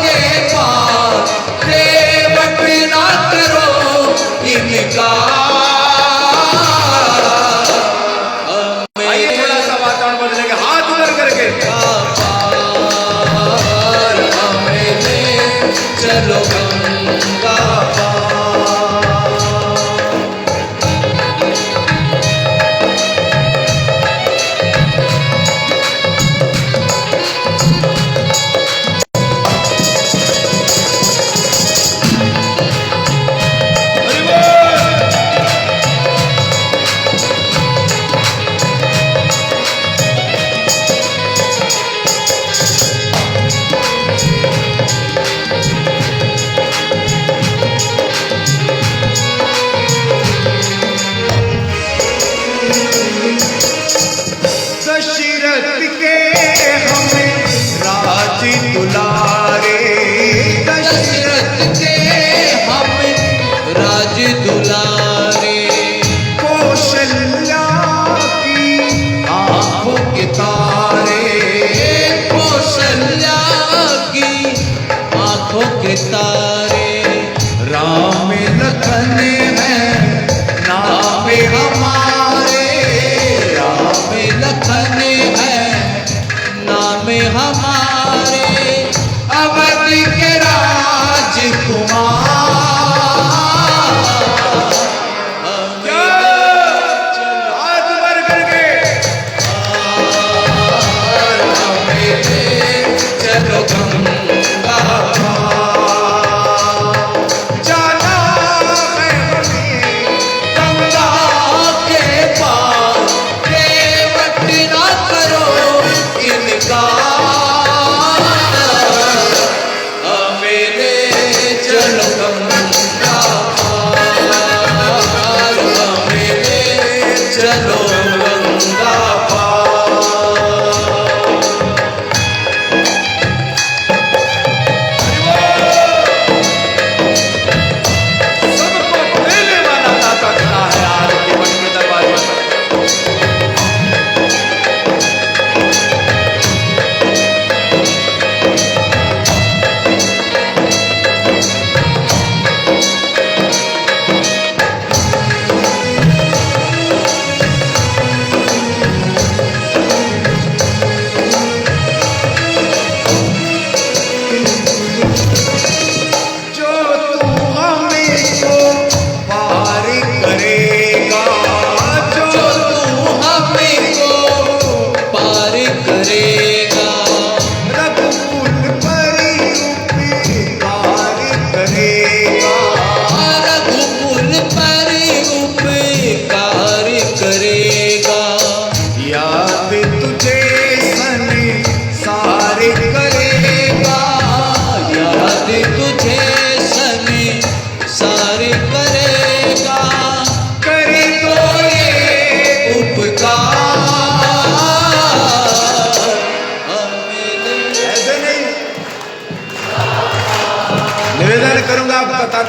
के पार, केवट ना करो इनका। आइए थोड़ा सा वातावरण बदलेंगे, हाथ उधर करके। चलो गंगा पार।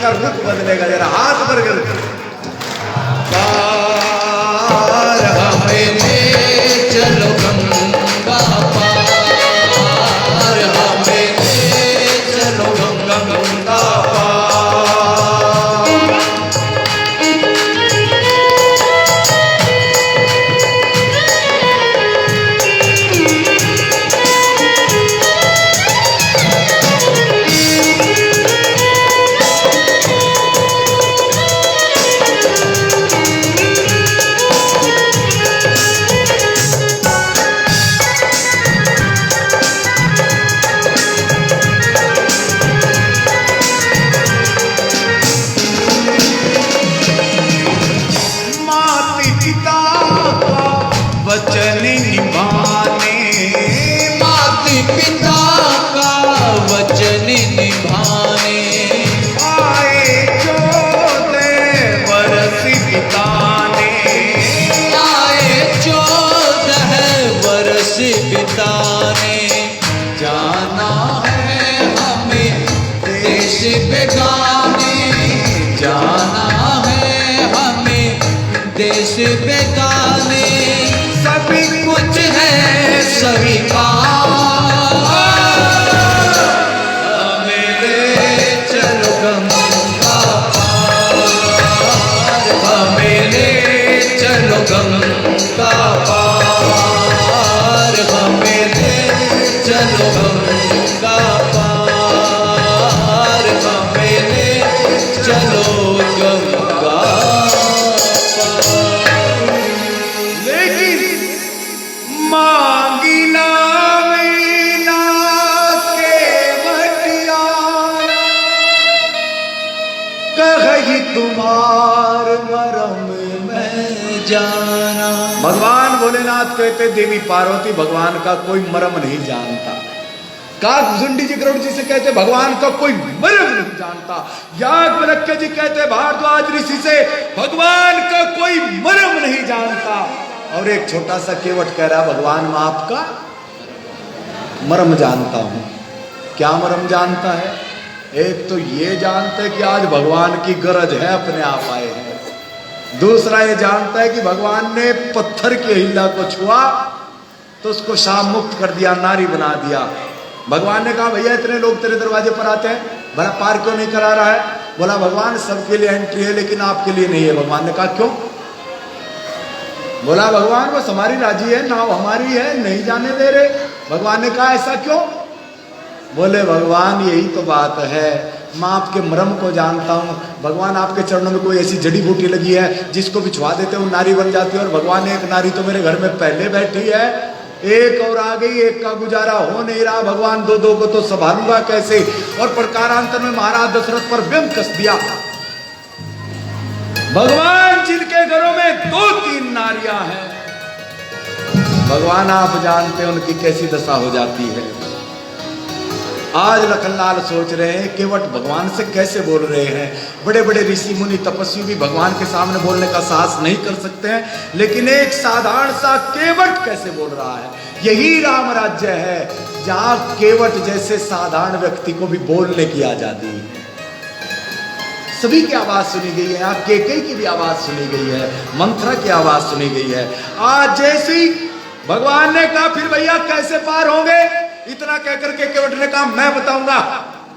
का रुख बदलेगा। जरा हाथ पर कर पार हमें ले चलो गंगा पार, हमें ले चलो गंगा पार। वचन निभाने, माता पिता का वचन निभाने, आए 14 वर्ष बिताने, आए 14 वर्ष बिताने। जाना है हमें देश बेगाने, जाना है हमें देश बेगाने। सभी कुछ है सभी का, हमें ले चलो गंगा पार, हमें ले चलो गंगा पार, हमें ले चलो गंगा पार, हमें ले चलो गंगा पार। लेकिन मांगी ना मीना के बटियाना, कही तुम्हार मरम में जाना। भगवान भोलेनाथ कहते देवी पार्वती भगवान का कोई मरम नहीं जानता। काकभुजुंडी जी गरुड़ जी से कहते भगवान का कोई मरम नहीं जानता। याज्ञवल्क्य जी कहते भारद्वाज ऋषि से भगवान का कोई मरम नहीं जानता। और एक छोटा सा केवट कह रहा भगवान मैं आपका मरम जानता हूं। क्या मरम जानता है? एक तो ये जानते कि आज भगवान की गरज है, अपने आप आए हैं। दूसरा ये जानता है कि भगवान ने पत्थर की अहिल्या को छुआ तो उसको शाम मुक्त कर दिया, नारी बना दिया। भगवान ने कहा भैया इतने लोग तेरे दरवाजे पर आते हैं, भला पार क्यों नहीं करा रहा है? बोला भगवान सबके लिए एंट्री है लेकिन आपके लिए नहीं है। भगवान ने कहा क्यों? बोला भगवान बस हमारी राजी है, नाव हमारी है, नहीं जाने दे रहे। भगवान ने कहा ऐसा क्यों? बोले भगवान यही तो बात है, मैं आपके मरम को जानता हूँ। भगवान आपके चरणों में कोई ऐसी जड़ी बूटी लगी है जिसको भी छुआ देते वो नारी बन जाती है। और भगवान ने एक नारी तो मेरे घर में पहले बैठी है, एक और आ गई, एक का गुजारा हो नहीं रहा। भगवान दो को तो संभालूंगा कैसे? और प्रकारांतर में महाराज दशरथ पर व्यंग कस दिया। भगवान जिनके घरों में 2-3 नारियां हैं, भगवान आप जानते हैं उनकी कैसी दशा हो जाती है। आज लखनलाल सोच रहे हैं केवट भगवान से कैसे बोल रहे हैं। बड़े बड़े ऋषि मुनि तपस्वी भी भगवान के सामने बोलने का साहस नहीं कर सकते हैं, लेकिन एक साधारण सा केवट कैसे बोल रहा है। यही राम राज्य है जहां केवट जैसे साधारण व्यक्ति को भी बोलने की आजादी है। सभी की आवाज सुनी गई है। यहाँ केकई की भी आवाज सुनी गई है, मंथरा की आवाज सुनी गई है। आज जैसी भगवान ने कहा फिर भैया कैसे पार होंगे, इतना कहकर के केवट ने कहा मैं बताऊंगा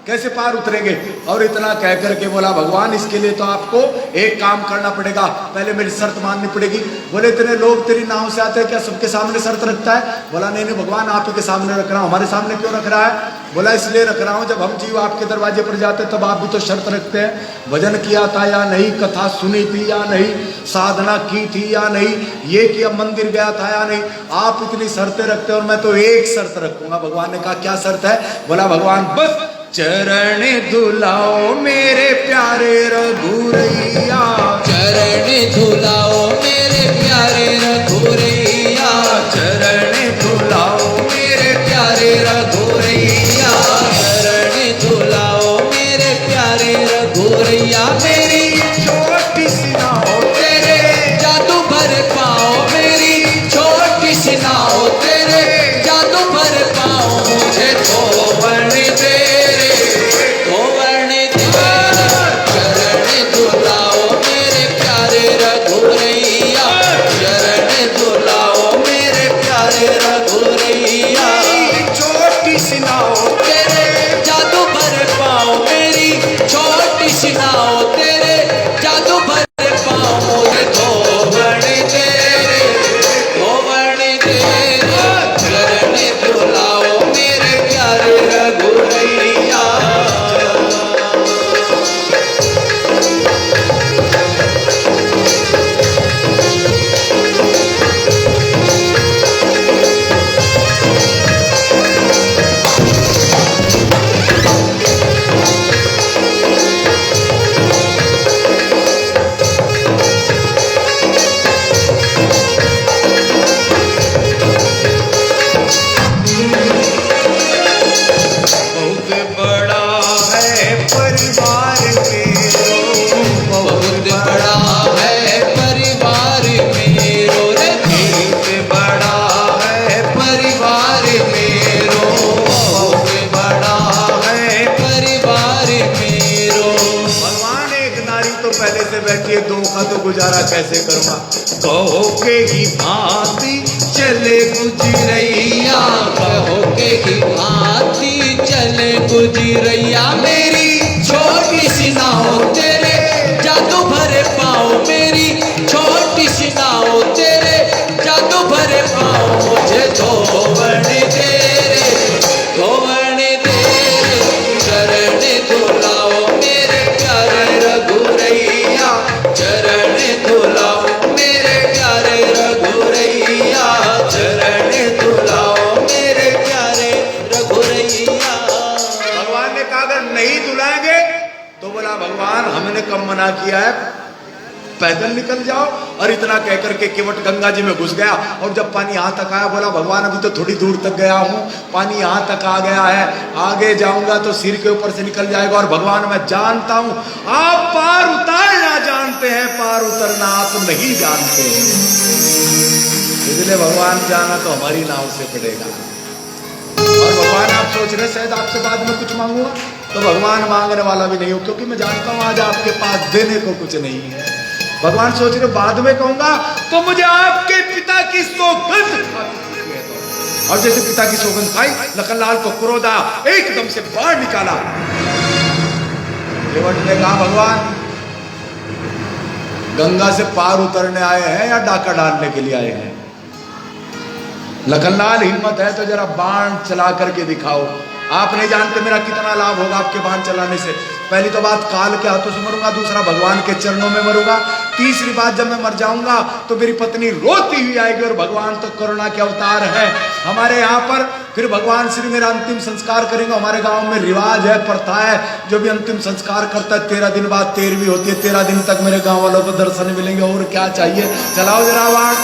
कैसे पार उतरेंगे। और इतना कहकर के बोला भगवान इसके लिए तो आपको एक काम करना पड़ेगा, पहले मेरी शर्त माननी पड़ेगी। बोले इतने लोग तेरी नाव से आते हैं, क्या सबके सामने शर्त रखता है? बोला नहीं नहीं भगवान आप ही के सामने रख रहा हूं। हमारे सामने क्यों रख रहा है? बोला इसलिए रख रहा हूं जब हम जीव आपके दरवाजे पर जाते तब आप भी तो शर्त रखते हैं, भजन किया था या नहीं, कथा सुनी थी या नहीं, साधना की थी या नहीं, ये किया मंदिर गया था या नहीं। आप इतनी शर्तें रखते और मैं तो एक शर्त रखूंगा। भगवान ने कहा क्या शर्त है? बोला भगवान बस चरण धुलाओ मेरे प्यारे रघुरैया, चरण धुलाओ मेरे प्यारे रघुरैया, चरण धुलाओ मेरे प्यारे रघुरैया, चरण धुलाओ मेरे प्यारे रघुरैया। मेरी छोटी सी नाव तेरे जादू भर पाओ, मेरी छोटी सी नाव तेरे जादू भर पाओ। मुझे तो वर्ण तेरे, तो वर्ण तेरे दो का तो गुजारा कैसे करूँगा। कहो के ही भांति चले गुजरैया, कहो के ही भांति चले गुजरैया, मेरी छोटी सी नाव तेरे जादू भरे पाओ, मेरी छोटी सी नाव तेरे जादू भरे पाओ, मुझे धोवण दे रे, धोवण दे रे, चरण धुलाओ मेरे प्यारे रघुरैया, चरण धुलाओ मेरे प्यारे रघुरैया, चरण धुलाओ मेरे प्यारे रघुरैया। भगवान ने कहा अगर नहीं धुलाएंगे तो बोला भगवान हमने कब मना किया है, पैदल निकल जाओ। और इतना कहकर के केवट गंगा जी में घुस गया और जब पानी यहाँ तक आया बोला भगवान अभी तो थोड़ी दूर तक गया हूँ, पानी यहाँ तक आ गया है, आगे जाऊंगा तो सिर के ऊपर से निकल जाएगा। और भगवान मैं जानता हूँ आप पार उतारना जानते हैं, पार उतरना आप नहीं जानते हैं, इसलिए भगवान जाना तो हमारी नाव से पड़ेगा। और भगवान आप सोच रहे शायद आपसे बाद में कुछ मांगूंगा, तो भगवान मांगने वाला भी नहीं हो, क्योंकि मैं जानता हूं आज आपके पास देने को कुछ नहीं है। भगवान सोच रहे बाद में कहूंगा तो मुझे आपके पिता की सौगंध खा चुकी है। और जैसे पिता की सौगंध खाई लखनलाल को क्रोध आया, एकदम से बाढ़ निकाला। केवट ने कहा भगवान गंगा से पार उतरने आए हैं या डाका डालने के लिए आए हैं? लखनलाल हिम्मत है तो जरा बाण चला करके दिखाओ। आप नहीं जानते मेरा कितना लाभ होगा आपके बाण चलाने से। पहली तो बात काल के हाथों से मरूंगा, दूसरा भगवान के चरणों में मरूंगा, तीसरी बात जब मैं मर जाऊंगा तो मेरी पत्नी रोती हुई आएगी। और भगवान तो करुणा के अवतार है हमारे यहाँ पर। फिर भगवान श्री मेरा अंतिम संस्कार करेंगे। हमारे गांव में रिवाज है, प्रथा है, जो भी अंतिम संस्कार करता है 13 दिन बाद 13वीं होती है। 13 दिन तक मेरे गाँव वालों को दर्शन मिलेंगे, और क्या चाहिए। चलाओ जरा बाण।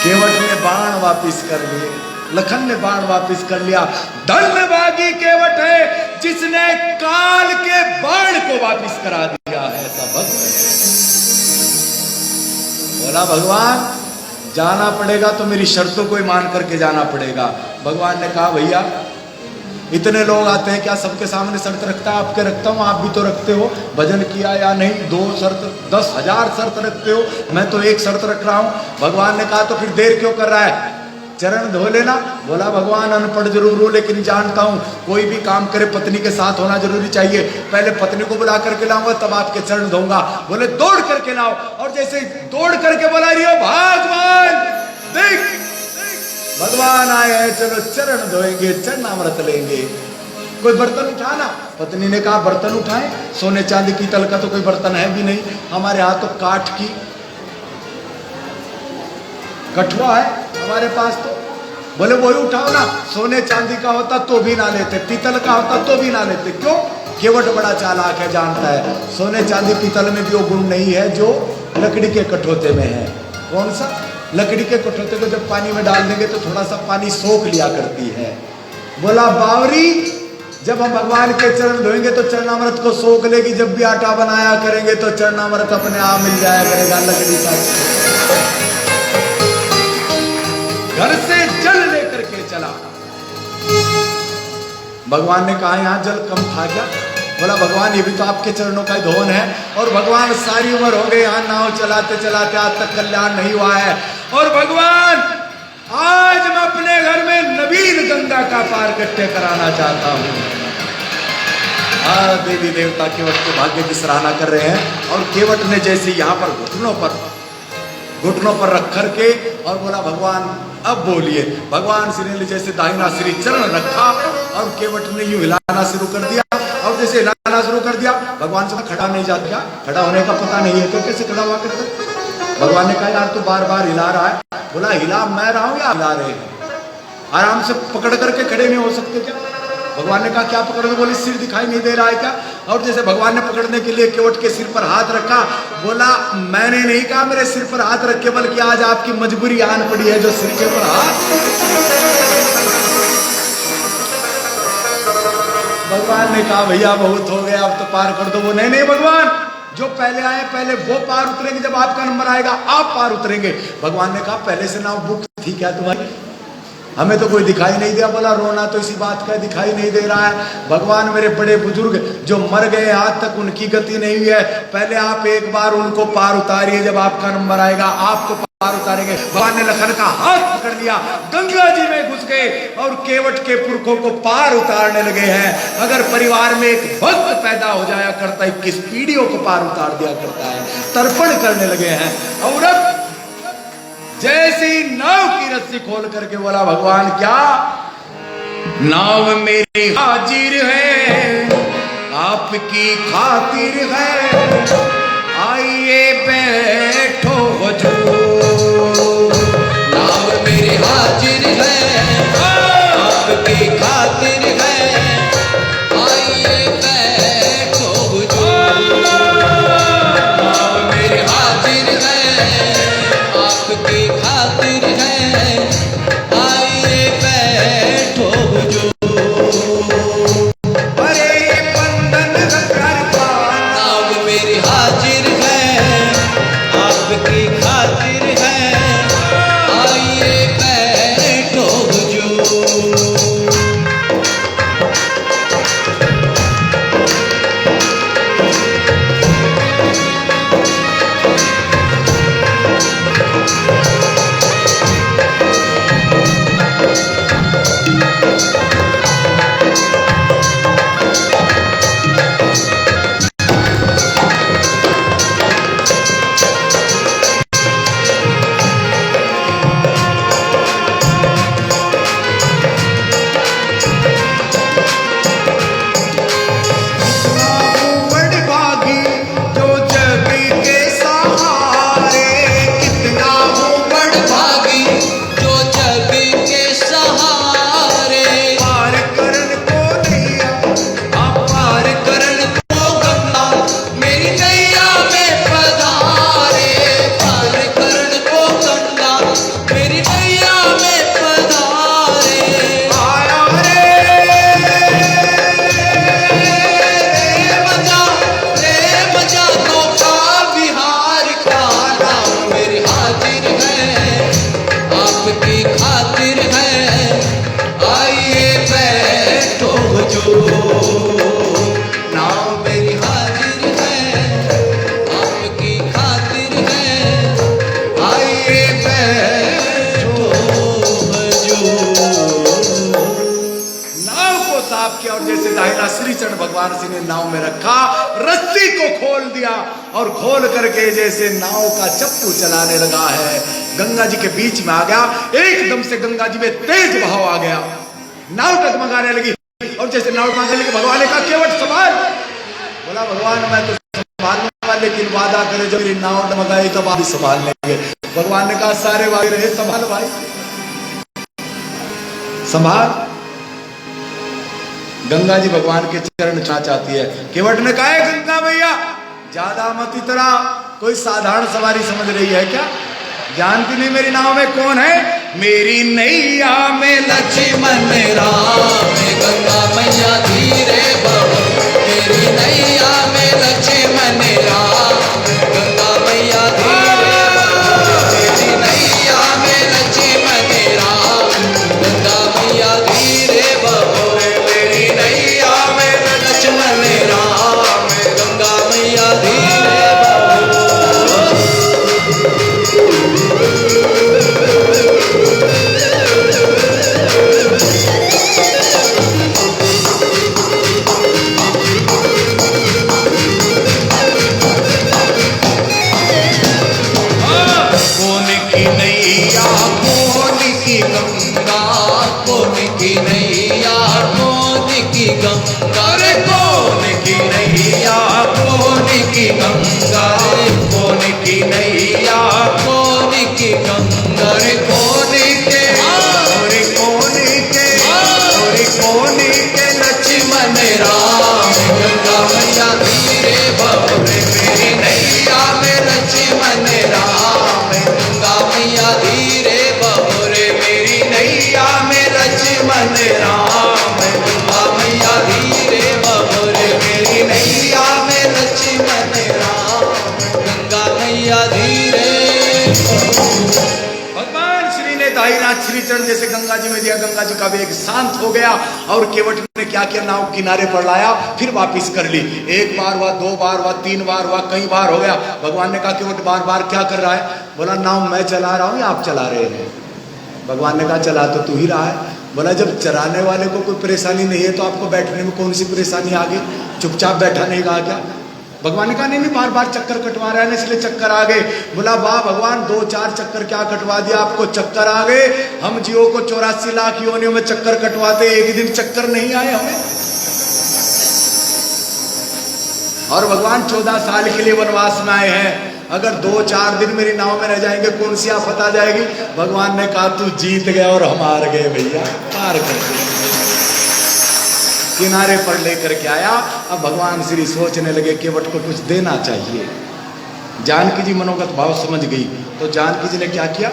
केवट ने बाण वापिस कर लिए, लखन ने बाण वापिस कर लिया। धन्यभागी केवट है जिसने काल के बाण को वापिस करा दिया है। ऐसा भक्त बोला भगवान जाना पड़ेगा तो मेरी शर्तों को ही मान करके जाना पड़ेगा। भगवान ने कहा भैया इतने लोग आते हैं क्या सबके सामने शर्त रखता है? आपके रखता हूं, आप भी तो रखते हो। भजन किया या नहीं 2 शर्त 10,000 शर्त रखते हो, मैं तो एक शर्त रख रहा हूं। भगवान ने कहा तो फिर देर क्यों कर रहा है, चरण धो लेना। बोला भगवान अनपढ़ जरूर हूं लेकिन जानता हूं कोई भी काम करे पत्नी के साथ होना जरूरी चाहिए। पहले पत्नी को बुला करके लाऊंगा तब आपके चरण धोऊंगा। बोले दौड़ करके लाओ। और जैसे दौड़ करके बोला रही हो भगवान देख भगवान आए हैं, चलो चरण धोएंगे, चरणामृत लेंगे। कोई बर्तन उठाना। पत्नी ने कहा बर्तन उठाएं, सोने चांदी पीतल का तो कोई बर्तन है भी नहीं हमारे यहाँ, तो काठ की कठुआ है हमारे पास। तो बोले वही उठाओ ना। सोने चांदी का होता तो भी ना लेते, पीतल का होता तो भी ना लेते। क्यों? केवट बड़ा चालाक है, जानता है सोने चांदी पीतल में भी वो गुण नहीं है जो लकड़ी के कठौते में है। कौन सा? लकड़ी के कठौते को जब पानी में डाल देंगे तो थोड़ा सा पानी सोख लिया करती है। बोला बावरी जब हम भगवान के चरण धोएंगे तो चरणामृत को सोख लेगी, जब भी आटा बनाया करेंगे तो चरणामृत अपने आप मिल जाया करेगा लकड़ी का। घर से जल लेकर के चला। भगवान ने कहा यहाँ जल कम था क्या? बोला भगवान ये भी तो आपके चरणों का ही धोन है। और भगवान सारी उम्र हो गई यहाँ नाव चलाते चलाते, आज तक कल्याण नहीं हुआ है। और भगवान आज मैं अपने घर में नवीन गंगा का पार कट्टे कराना चाहता हूँ। देवी देवता केवट के भाग्य की सराहना कर रहे हैं। और केवट ने जैसे यहाँ पर घुटनों पर रख कर के और बोला भगवान अब बोलिए। भगवान श्री ने जैसे दाहिना श्री चरण रखा और केवट ने यूं हिलाना शुरू कर दिया। और जैसे हिलाना शुरू कर दिया भगवान से खड़ा नहीं जाता क्या? खड़ा होने का पता नहीं है तो कैसे खड़ा हुआ करते? भगवान ने कहा यार तू बार बार हिला रहा है। बोला हिला मैं रहा हूं या हिला रहे हैं? आराम से पकड़ करके खड़े नहीं हो सकते क्या? भगवान ने कहा क्या पकड़ दो? बोले सिर दिखाई नहीं दे रहा है क्या? और जैसे भगवान ने पकड़ने के लिए केवट के सिर पर हाथ रखा। बोला मैंने नहीं कहा मेरे सिर पर हाथ रखे, बल्कि आज आपकी मजबूरी आन पड़ी है जो सिर के ऊपर हाथ। भगवान ने कहा भैया बहुत हो गया अब तो पार कर दो। वो नहीं भगवान जो पहले आए पहले वो पार उतरेंगे, जब आपका नंबर आएगा आप पार उतरेंगे। भगवान ने कहा पहले से नाव बुक थी क्या तुम्हारी? हमें तो कोई दिखाई नहीं दिया। बोला रोना तो इसी बात का दिखाई नहीं दे रहा है। भगवान मेरे बड़े बुजुर्ग जो मर गए आज तक उनकी गति नहीं हुई है, पहले आप एक बार उनको पार उतारिए, जब आपका नंबर आएगा आपको पार उतारेंगे। भगवान ने लखन का हाथ पकड़ लिया, गंगा जी में घुस गए और केवट के पुरखों को पार उतारने लगे हैं। अगर परिवार में एक भक्त पैदा हो जाया करता है, 21 पीढ़ियों को पार उतार दिया करता है, तर्पण करने लगे हैं। और अब जैसी नाव की रस्सी खोल करके बोला भगवान क्या, नाव मेरी हाजिर है, आपकी खातिर है, आइए बैठो हुजूर। नाव मेरी हाजिर है, आपकी खातिर है, आइए बैठो हुजूर। नाव मेरी हाजिर है, आपकी खातिर है, आइए बैठो हुजूर। अरे ये बंधन कर पाना, नाव मेरी हाजिर है, आपकी खातिर है, आइए बैठो हुजूर। बड़भागी जो जग के सहारे, कितना हूँ भागी जो जग के सहारे, पार करन को नैया, आप पार करन को गंगा मेरी नैया में पधारे। पार करन को गंगा मेरी नैया में पधारे। आया रे मजा नौका बिहार का। नाव मेरी हाजिर है, आपकी खातिर है, आइए बैठो हुजूर। नाव मेरी हाजिर है, आपकी खातिर है, आइए बैठो हुजूर। नाव को साफ किया और जैसे दाहिना श्री चरण भगवान सिंह ने नाव में रखा, रस्सी को खोल दिया और खोल करके जैसे नाव का चप्पू चलाने लगा है, गंगा जी के बीच में आ गया। एकदम से गंगा जी में तेज बहाव आ गया, नाव डगमगाने लगी और जैसे नाव डगमगाने लगी भगवान ने कहा केवट संभाल। बोला भगवान मैं तो संभाल लूंगा, लेकिन वादा करे जब मेरी नाव डगमगाई तब आप भी संभाल लेंगे। भगवान ने कहा सारे भाई रहे, संभाल भाई संभाल। गंगा जी भगवान के चरण छा चाहती है। केवट ने कहा है गंगा मैया ज्यादा मत इतरा, कोई साधारण सवारी समझ रही है क्या? जानती नहीं मेरी नाव में कौन है? मेरी नैया में लक्ष्मण राम, गंगा मैया धीरे बहो। मेरी नैया में लक्ष्मण राम, गंगा मैया धीरे बहो। मेरी नैया में लक्ष्मण राम, गंगा मैया धीरे बहो। मेरी नैया में लक्ष्मण राम, गंगा मैया धीरे बहो। कौन की नैया कौन की गंगा, कौन की नैया कौन की गंगा। रे कौन की नैया कौन की गंगा, कौन की नैया कौन की गंगा। रे कौन के और कौन के और कौन के लक्ष्मण राम, गंगा मैया धीरे बहो। मेरी नैया में लक्ष्मण राम, गंगा मैया धीरे बहो। रे मेरी नैया में लक्ष्मण राम, गंगा मैया धीरे बहो। रे मेरी नैया में लक्ष्मण राम, गंगा मैया धीरे बहो। भगवान श्री ने दाहिना हाथ श्री चरण जैसे गंगा जी में दिया, गंगा जी का वेग शांत हो गया और केवट ने क्या किया, नाव किनारे पर लाया, फिर वापस कर ली। एक बार हुआ, 2 बार हुआ, 3 बार हुआ, कई बार हो गया। भगवान ने कहा केवट बार बार क्या कर रहा है? बोला नाव मैं चला रहा हूं या आप चला रहे हैं? भगवान ने कहा चला तो तू ही रहा है। बोला जब चलाने वाले को कोई परेशानी नहीं है तो आपको बैठने में कौन सी परेशानी आ गई? चुपचाप बैठा नहीं कहा क्या? भगवान ने कहा नहीं नहीं, बार बार चक्कर कटवा रहा है ना इसलिए चक्कर आ गए। बोला वाह भगवान, 2-4 चक्कर क्या कटवा दिया, आपको चक्कर आ गए। हम जीवों को 84 लाख योनियों में चक्कर कटवाते, एक दिन चक्कर नहीं आए हमें। और भगवान 14 साल के लिए वनवास में आए हैं, अगर 2-4 दिन मेरी नाव में रह जाएंगे कौन सी आफत आ जाएगी? भगवान ने कहा तू जीत गया और हम हार गए भैया, पार कर दिया। किनारे पर लेकर के आया। अब भगवान श्री सोचने लगे केवट को कुछ देना चाहिए। जानकी जी मनोगत भाव समझ गई तो जानकी जी ने क्या किया,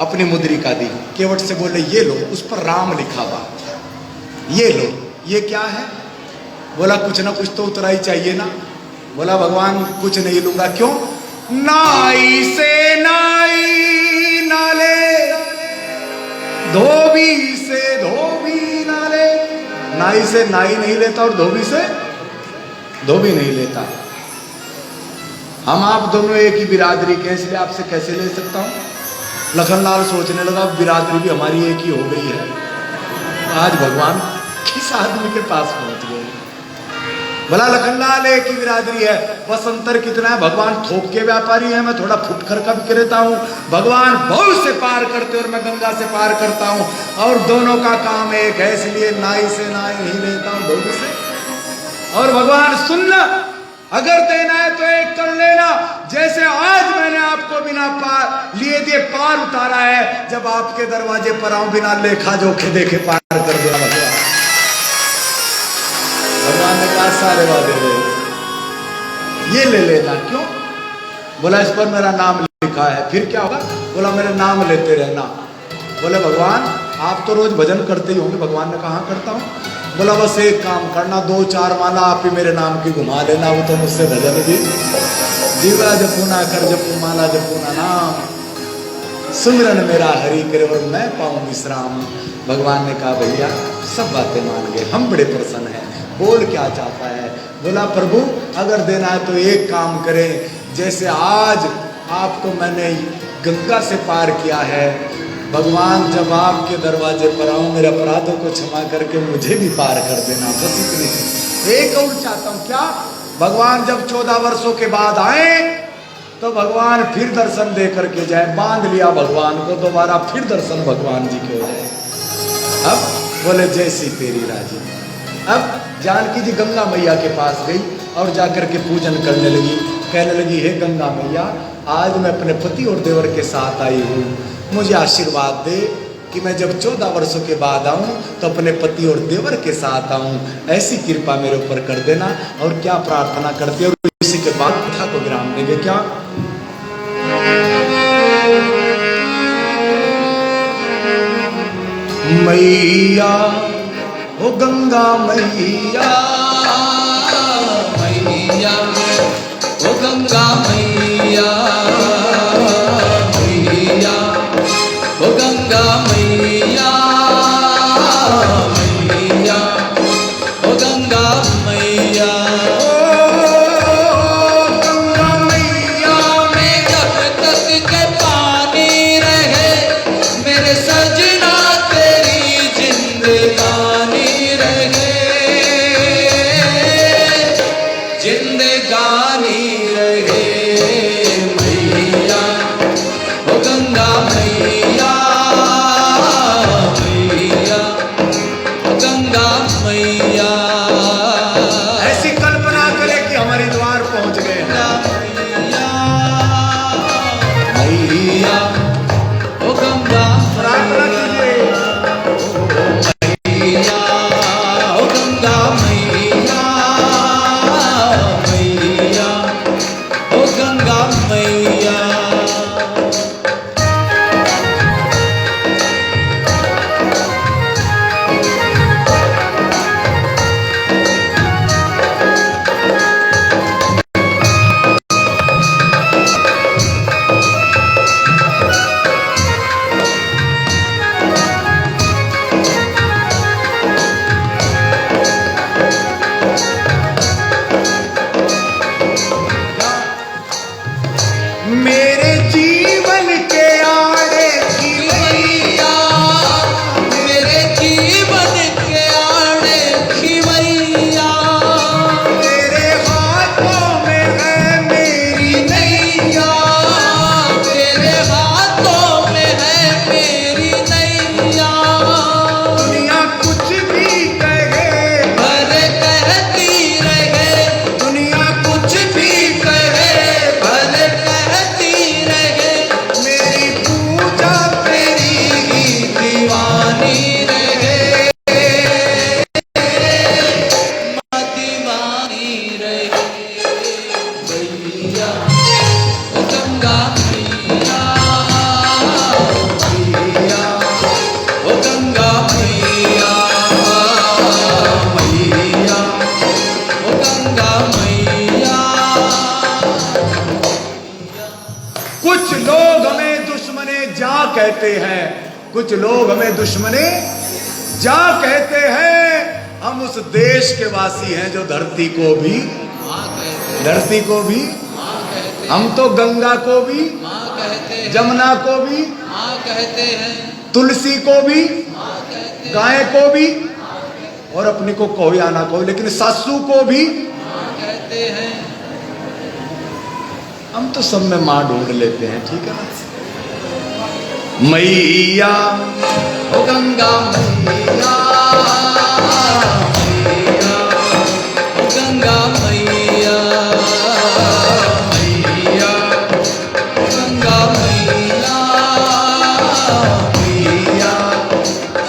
अपनी मुद्रिका दी, केवट से बोले ये लो, उस पर राम लिखा हुआ, ये लो। ये क्या है? बोला कुछ ना कुछ तो उतरा ही चाहिए ना। बोला भगवान कुछ नहीं लूंगा। क्यों? नाई से नाई नाले, धोबी से धोबी नाले। नाई से नाई नहीं लेता और धोबी से धोबी नहीं लेता। हम आप दोनों एक ही बिरादरी के, इसलिए आपसे कैसे ले सकता हूं? लखनलाल सोचने लगा बिरादरी भी हमारी एक ही हो गई है। आज भगवान किस आदमी के पास पहुंच गए? भला लखनलाल एक ही बिरादरी है, बस अंतर कितना है, भगवान थोक के व्यापारी है, मैं थोड़ा फुटकर का विक्रेता हूँ। भगवान भव से पार करते और मैं गंगा से पार करता हूँ, और दोनों का काम एक है, इसलिए नाई से नाई नहीं लेता हूँ, धोबी से। और भगवान सुनना, अगर देना है तो एक कर लेना, जैसे आज मैंने आपको बिना पार लिए दिए पार उतारा है, जब आपके दरवाजे पर आऊं बिना लेखा जोखे देखे पार कर देना। भगवान ने कहा सारे वादे ले, ये ले लेना। क्यों? बोला इस पर मेरा नाम लिखा है। फिर क्या होगा? बोला मेरे नाम लेते रहना। बोले भगवान आप तो रोज भजन करते ही होंगे। भगवान ने कहा करता हूँ। बोला बस एक काम करना, 2-4 माला आप ही मेरे नाम की घुमा लेना, वो तो मुझसे भजन भी। जीवा जपूना कर जपू माला जपूना नाम, सुमिरन मेरा हरि करे और मैं पाऊं विश्राम। भगवान ने कहा भैया सब बातें मान गए, हम बड़े प्रसन्न हैं, बोल क्या चाहता है? बोला प्रभु अगर देना है तो एक काम करें, जैसे आज आपको मैंने गंगा से पार किया है, भगवान जब आपके दरवाजे पर आऊं मेरे अपराधों को क्षमा करके मुझे भी पार कर देना। बस इतनी एक और चाहता हूं। क्या? भगवान जब 14 वर्षों के बाद आए तो भगवान फिर दर्शन दे करके जाए। बांध लिया भगवान को, दोबारा फिर दर्शन भगवान जी के हो जाए। अब बोले जैसी तेरी राजी। अब जानकी जी गंगा मैया के पास गई और जाकर के पूजन करने लगी। कहने लगी हे गंगा मैया, आज मैं अपने पति और देवर के साथ आई हूँ, मुझे आशीर्वाद दे कि मैं जब 14 वर्षों के बाद आऊँ तो अपने पति और देवर के साथ आऊँ, ऐसी कृपा मेरे ऊपर कर देना। और क्या प्रार्थना करती है, और इसी के बाद कथा को विराम देंगे। क्या? मैया ओ गंगा मैया, मैया ओ गंगा मैया, मैया ओ गंगा मैया, मैया ओ गंगा मैया, गंगा मैया मैं जब तक के पानी रहे मेरे सजना तेरी जिंदगानी रहे, जिंदगानी रहे। गंगा मैया, मैया, ओ गंगा मैया, मैया, ओ गंगा मैया। कुछ लोग हमें दुश्मने जा कहते हैं, कुछ लोग हमें दुश्मने जा कहते हैं। हम उस देश के वासी हैं जो धरती को भी, धरती को भी, हम तो गंगा को भी, माँ कहते हैं, जमुना को भी, माँ कहते हैं, तुलसी को भी, माँ कहते हैं, गाय को भी, और अपनी को कोई आना कोई, लेकिन सासू को भी माँ कहते हैं। हम तो सब में मां ढूंढ लेते हैं, ठीक है ना। मैया, ओ गंगा मैया, मैया, ओ गंगा मैया, मैया, ओ गंगा मैया, मैया,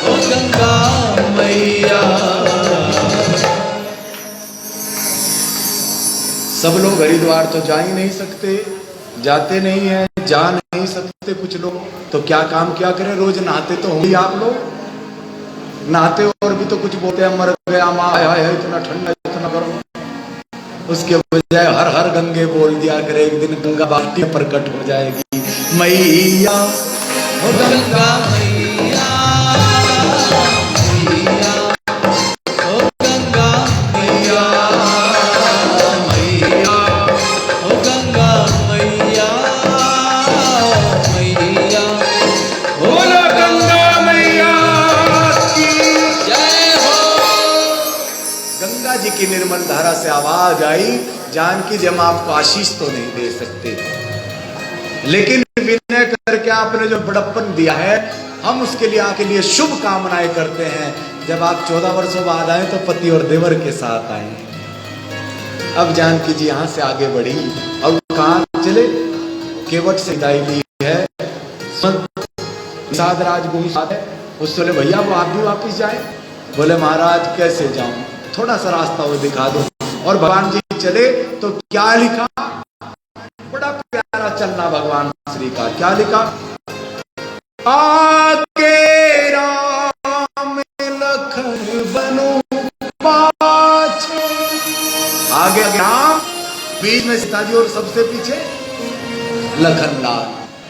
ओ गंगा मैया। सब लोग हरिद्वार तो जा ही नहीं सकते, जाते नहीं हैं, जा नहीं सकते कुछ लोग, तो क्या काम क्या करें। रोज नहाते तो होंगे आप लोग, नहाते और भी तो कुछ बोलते हैं, मर गया माँ, हाय इतना ठंडा इतना गर्म। उसके बजाय हर हर गंगे बोल दिया करे, एक दिन गंगा बाल्टी में प्रकट हो जाएगी। मैया, ओ गंगा मैया, मैया, ओ गंगा मैया, मैया, ओ गंगा मैया, मैया, ओ बोलो गंगा मैया की जय हो। गंगा जी की निर्मल धारा से आवाज आई, जानकी जी हम आपको आशीष तो नहीं दे सकते, लेकिन विनय करके आपने जो बड़प्पन दिया है, हम उसके लिए आपके लिए शुभ कामनाएं करते हैं। जब आप 14 वर्षों बाद आए तो पति और देवर के साथ आए। अब जानकी जी यहाँ से आगे बढ़ी और कहाँ चले, केवट से विदाई ली है। साध राजगुरु साथ है, उससे बोले भैया वो आप भी वापिस जाए। बोले महाराज कैसे जाऊं, थोड़ा सा रास्ता वो दिखा दो। और भगवान जी चले तो क्या लिखा, बड़ा प्यारा चलना भगवान श्री का। क्या लिखा, आगे राम लखन बनो पाछे। आगे राम, बीच में सीताजी और सबसे पीछे लखन लाल।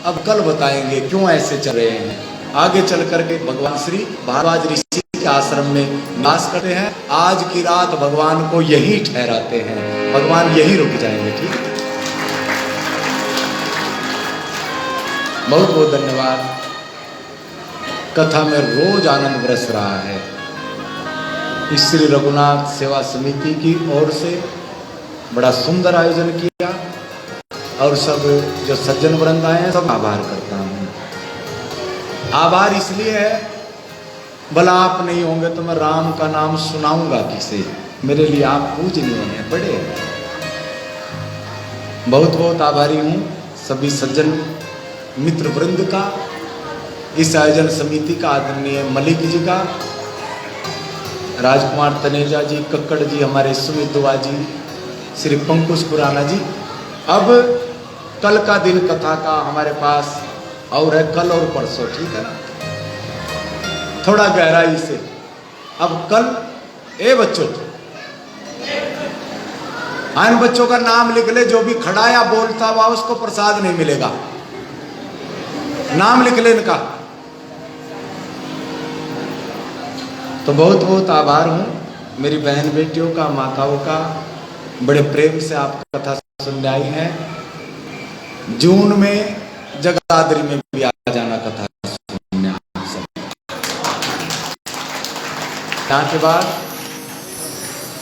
अब कल बताएंगे क्यों ऐसे चल रहे हैं। आगे चल करके भगवान श्री भारद्वाज ऋषि के आश्रम में निवास करते हैं। आज की रात भगवान को यही ठहराते हैं, भगवान यही रुक जाएंगे, ठीक है। बहुत बहुत धन्यवाद। कथा में रोज आनंद बरस रहा है। इस श्री रघुनाथ सेवा समिति की ओर से बड़ा सुंदर आयोजन किया और सब जो सज्जन वृंद आए हैं सब आभार करता हूँ। आभार इसलिए है, भला आप नहीं होंगे तो मैं राम का नाम सुनाऊंगा किसे। मेरे लिए आप पूजनीय हैं, बड़े हैं। बहुत बहुत आभारी हूँ सभी सज्जन मित्र वृंद का, इस आयोजन समिति का, आदरणीय मलिक जी का, राजकुमार तनेजा जी, कक्कड़ जी, हमारे सुमित दुआ जी, श्री पंकुश खुराना जी। अब कल का दिन कथा का हमारे पास और है, कल और परसों, ठीक है ना, थोड़ा गहराई से। अब कल ए बच्चों, इन बच्चों का नाम लिख ले, जो भी खड़ा या बोलता हुआ उसको प्रसाद नहीं मिलेगा। नाम लिख ले इनका। तो बहुत बहुत आभार हूँ मेरी बहन बेटियों का, माताओं का, बड़े प्रेम से आप कथा सुनने आई हैं। जून में जगाधरी में भी आ जाना कथा सुनने आप सब। यहाँ के बाद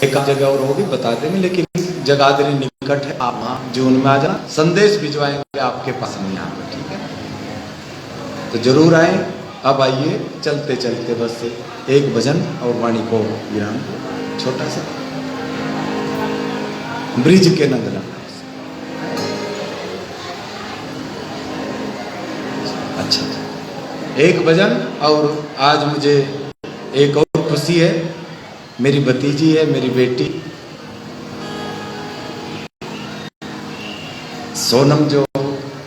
एक जगह और होगी बता देंगे, लेकिन जगाधरी निकट है, आप वहाँ जून में आ जाना। संदेश भिजवाएंगे आपके पास में यहाँ पर, ठीक है। तो जरूर आए। अब आइए चलते चलते बस एक भजन और वाणी को विराम, छोटा सा ब्रिज के नंदना। अच्छा, एक भजन। और आज मुझे एक और खुशी है, मेरी भतीजी है, मेरी बेटी सोनम, जो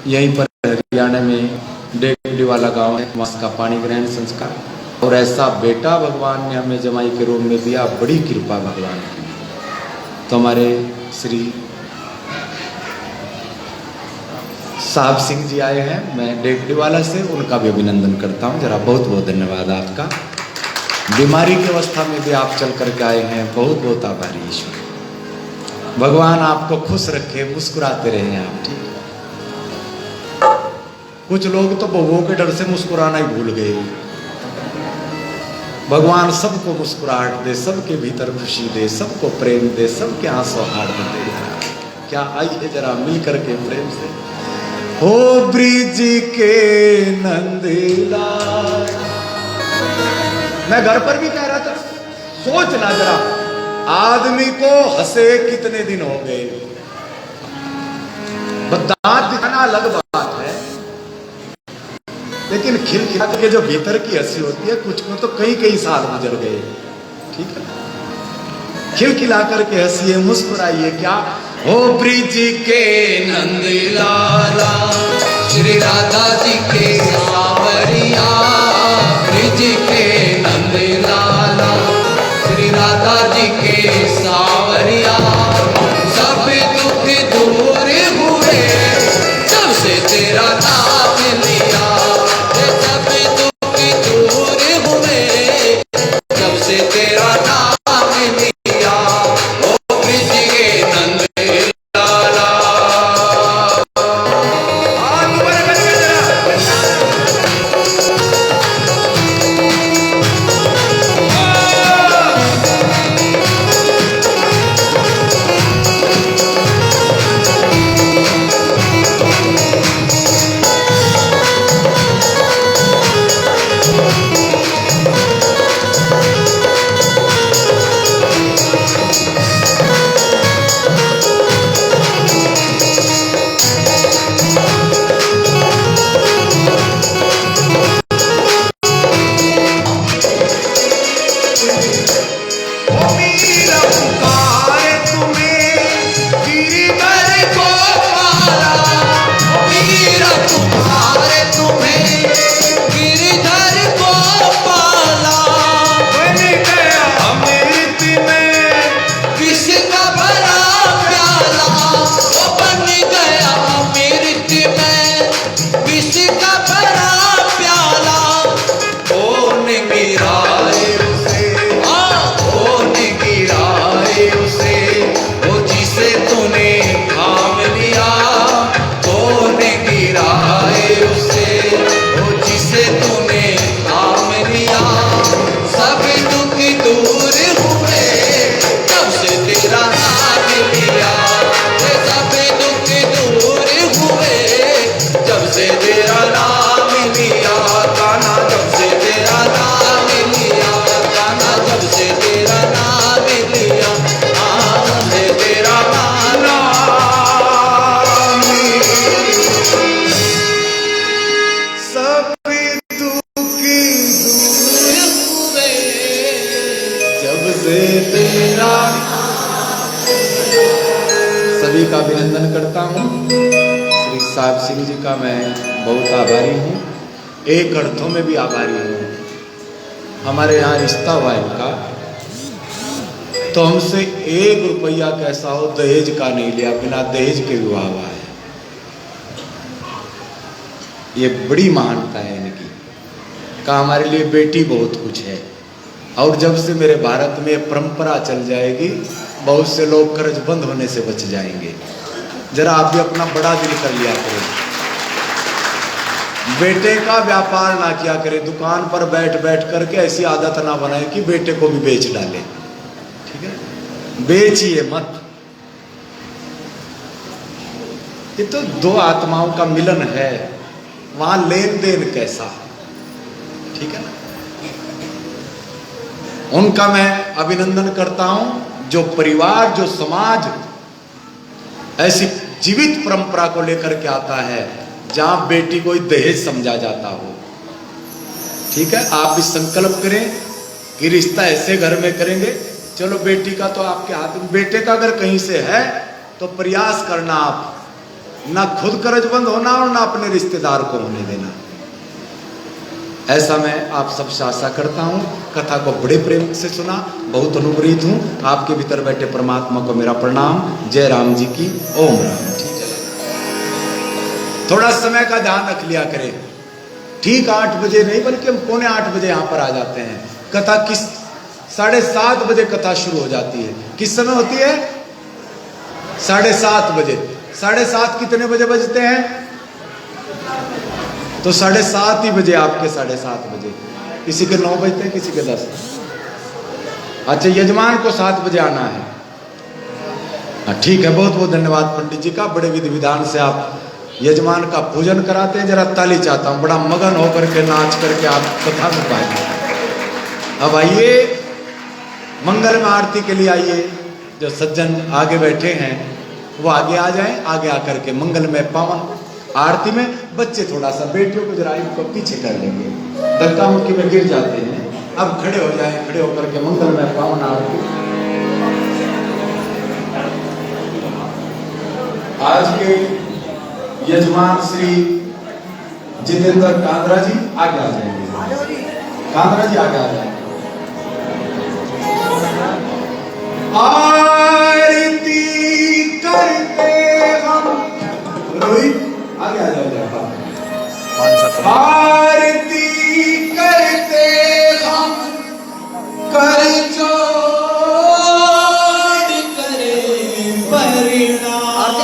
यहीं पर हरियाणा में डेगडी वाला गांव है, वहाँ का पाणी ग्रहण संस्कार। और ऐसा बेटा भगवान ने हमें जमाई के रूप में दिया, बड़ी कृपा भगवान की। तो हमारे श्री साहब सिंह जी आए हैं, मैं डेगडी वाला से, उनका भी अभिनंदन करता हूँ। जरा बहुत बहुत धन्यवाद आपका। बीमारी की अवस्था में भी आप चल करके आए हैं, बहुत बहुत आभारी ईश्वर। भगवान आपको खुश रखे, मुस्कुराते रहे आप, ठीक। कुछ लोग तो बहुओं के डर से मुस्कुराना ही भूल गए। भगवान सबको मुस्कुराहट दे, सबके भीतर खुशी दे, सबको प्रेम दे, सबके यहाँ सौहार्द दे। क्या आइए जरा मिल करके प्रेम से, हो ब्रिज के नंदलाल। मैं घर पर भी कह रहा था, सोचना जरा, आदमी को हंसे कितने दिन हो गए। दांत दिखाना अलग बात है, लेकिन खिलखिला के जो भीतर की हंसी होती है, कुछ को तो कई साल गुजर गए, ठीक है। खिलखिला करके हंसिए, मुस्कुराइए। क्या हो ब्रिज के नंदलाला, श्री राधा जी के सावरिया, ब्रिज के नंदलाला, श्री राधा जी के सावरिया। सब दुख दूर हुए जब से तेरा नाम लिया, सब दुख दूर हुए जब से तेरा नाम लिया। ओ ब्रिज के नंदलाला। सभी का अभिनंदन करता हूँ। श्री साहब सिंह जी का मैं बहुत आभारी हूँ, एक अर्थों में भी आभारी हूँ। हमारे यहाँ रिश्ता हुआ इनका, तो हमसे 1 रुपया कैसा हो दहेज का नहीं लिया, बिना दहेज के विवाह हुआ है। ये बड़ी महानता है इनकी। कहा हमारे लिए बेटी बहुत कुछ है, और जब से मेरे भारत में परंपरा चल जाएगी, बहुत से लोग कर्ज बंद होने से बच जाएंगे। जरा आप भी अपना बड़ा दिल कर लिया करें, बेटे का व्यापार ना किया करें, दुकान पर बैठ बैठ करके ऐसी आदत ना बनाए कि बेटे को भी बेच डाले, ठीक है। बेचिए मत। ये तो 2 आत्माओं का मिलन है, वहां लेन देन कैसा, ठीक है ना। उनका मैं अभिनंदन करता हूं, जो परिवार, जो समाज ऐसी जीवित परंपरा को लेकर के आता है जहां बेटी को दहेज समझा जाता हो, ठीक है। आप भी संकल्प करें कि रिश्ता ऐसे घर में करेंगे। चलो बेटी का तो आपके हाथ में, बेटे का अगर कहीं से है तो प्रयास करना आप ना खुद कर्जबंद होना और ना अपने रिश्तेदार को होने देना। ऐसा मैं आप सबसे आशा करता हूँ। कथा को बड़े प्रेम से सुना, बहुत अनुग्रहित हूँ। आपके भीतर बैठे परमात्मा को मेरा प्रणाम। जय राम जी की ओम राम। थोड़ा समय का ध्यान रख लिया करें। ठीक 8 बजे नहीं बल्कि हम 7:45 बजे यहाँ पर आ जाते हैं। कथा 7:30 बजे कथा शुरू हो जाती है। किस समय होती है? 7:30 बजे। 7:30 कितने बजे बजते हैं? तो 7:30 ही बजे, आपके 7:30 बजे। किसी के 9 बजते हैं, किसी के 10। अच्छा, यजमान को 7 बजे आना है। ठीक है, बहुत बहुत धन्यवाद पंडित जी का। बड़े विधि विधान से आप यजमान का पूजन कराते हैं। जरा ताली चाहता हूँ, बड़ा मगन होकर के नाच करके आप कथा में पाएंगे। अब आइए मंगल में आरती के लिए आइए। जो सज्जन आगे बैठे हैं वो आगे आ जाएं। आगे आकर के मंगल में पावन आरती में बच्चे थोड़ा सा बेटियों को जरा इनको पीछे कर लेंगे, धक्का मुक्की में गिर जाते हैं। अब खड़े हो जाएं, खड़े होकर के मंगल में पावन आरती। आज के यजमान श्री जितेंद्र कांद्रा जी आगे आ जाएंगे। कांद्रा जी आगे आ जाएंगे। आरती करते हम, रोहित आगे आ जाओ। आरती करते हम कर जोड़ करें परिणाम।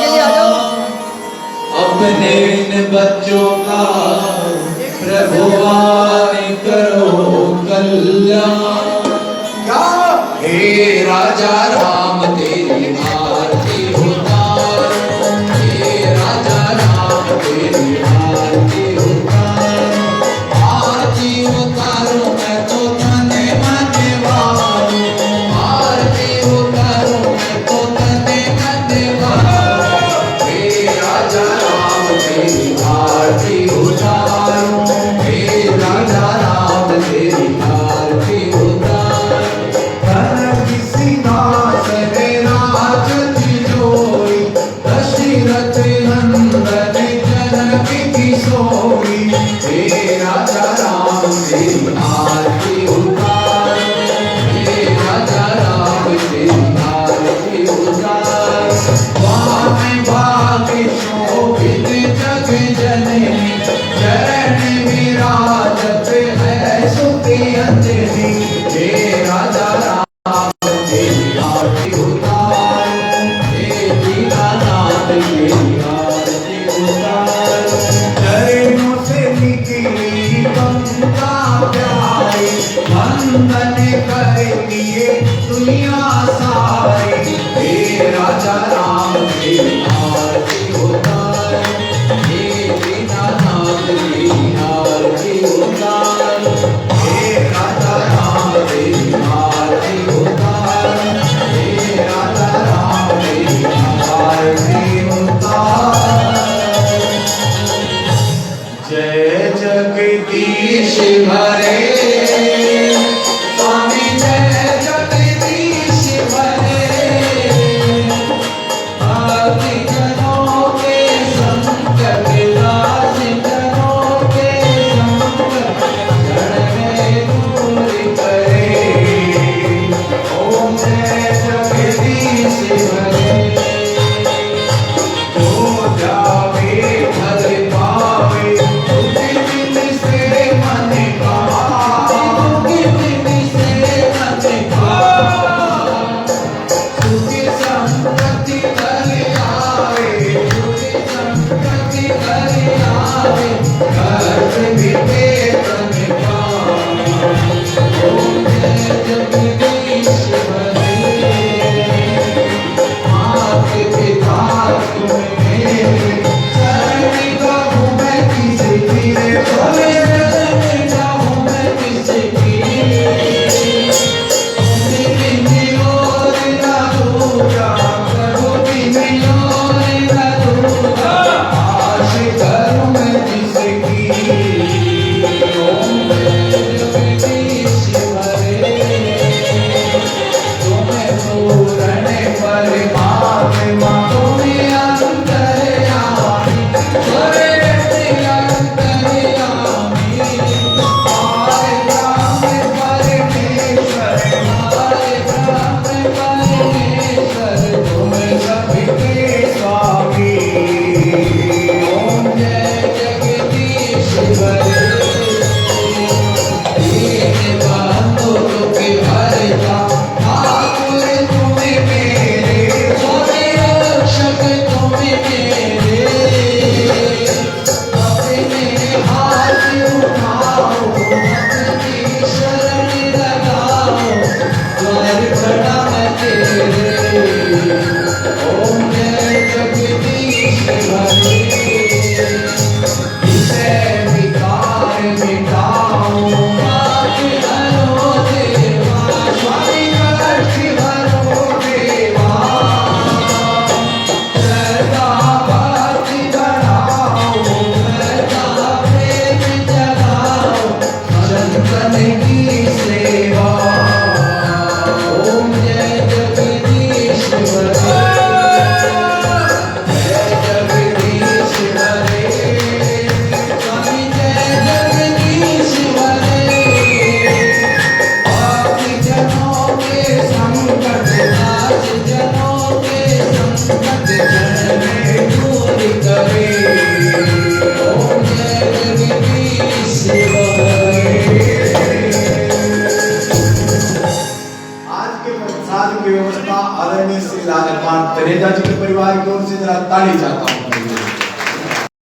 अपने इन बच्चों का प्रभुवान करो कल्याण। हे राजा राम तेरी आरती उतारो, हे राजा राम तेरी आरती उतारो। आरती उतारो मैं तो तने मने वारो, आरती उतारो मैं तो तने मने वारो। हे राजा राम तेरी आरती उतारो, हे राजा राम तेरी आरती उतारो। दशरथ नंदन जनक की सोई, हे राजा राम तेरी आरती उतारो, हे राजा राम तेरी आरती उतारो। वाम भाग शोभित जग जननी, चरण विराजत है सुति अंजनी। हे राजा राम तेरी आरती उतारो, हे दीनानाथ तेरी आरती उतारो। चरणों से निकली गंगा प्यारी, वंदन करेंगे दुनिया सारी। हे राजा राम तेरी आरती उतारो, हे दीनानाथ तेरी आरती उतारो। हे राजा राम तेरी आरती उतारो, हे राजा राम तेरी आरती उतारो। जय जगदीश हरे स्वामी, जय जगदीश हरे। भक्ति जनों के संकट विनाश, जनों के संकट जड़ में दूर करे। ओम जय जगदीश हरे। जो जावे हर पावे, जडेजा जी के परिवार की ओर से जरा ताली चाहता हूँ।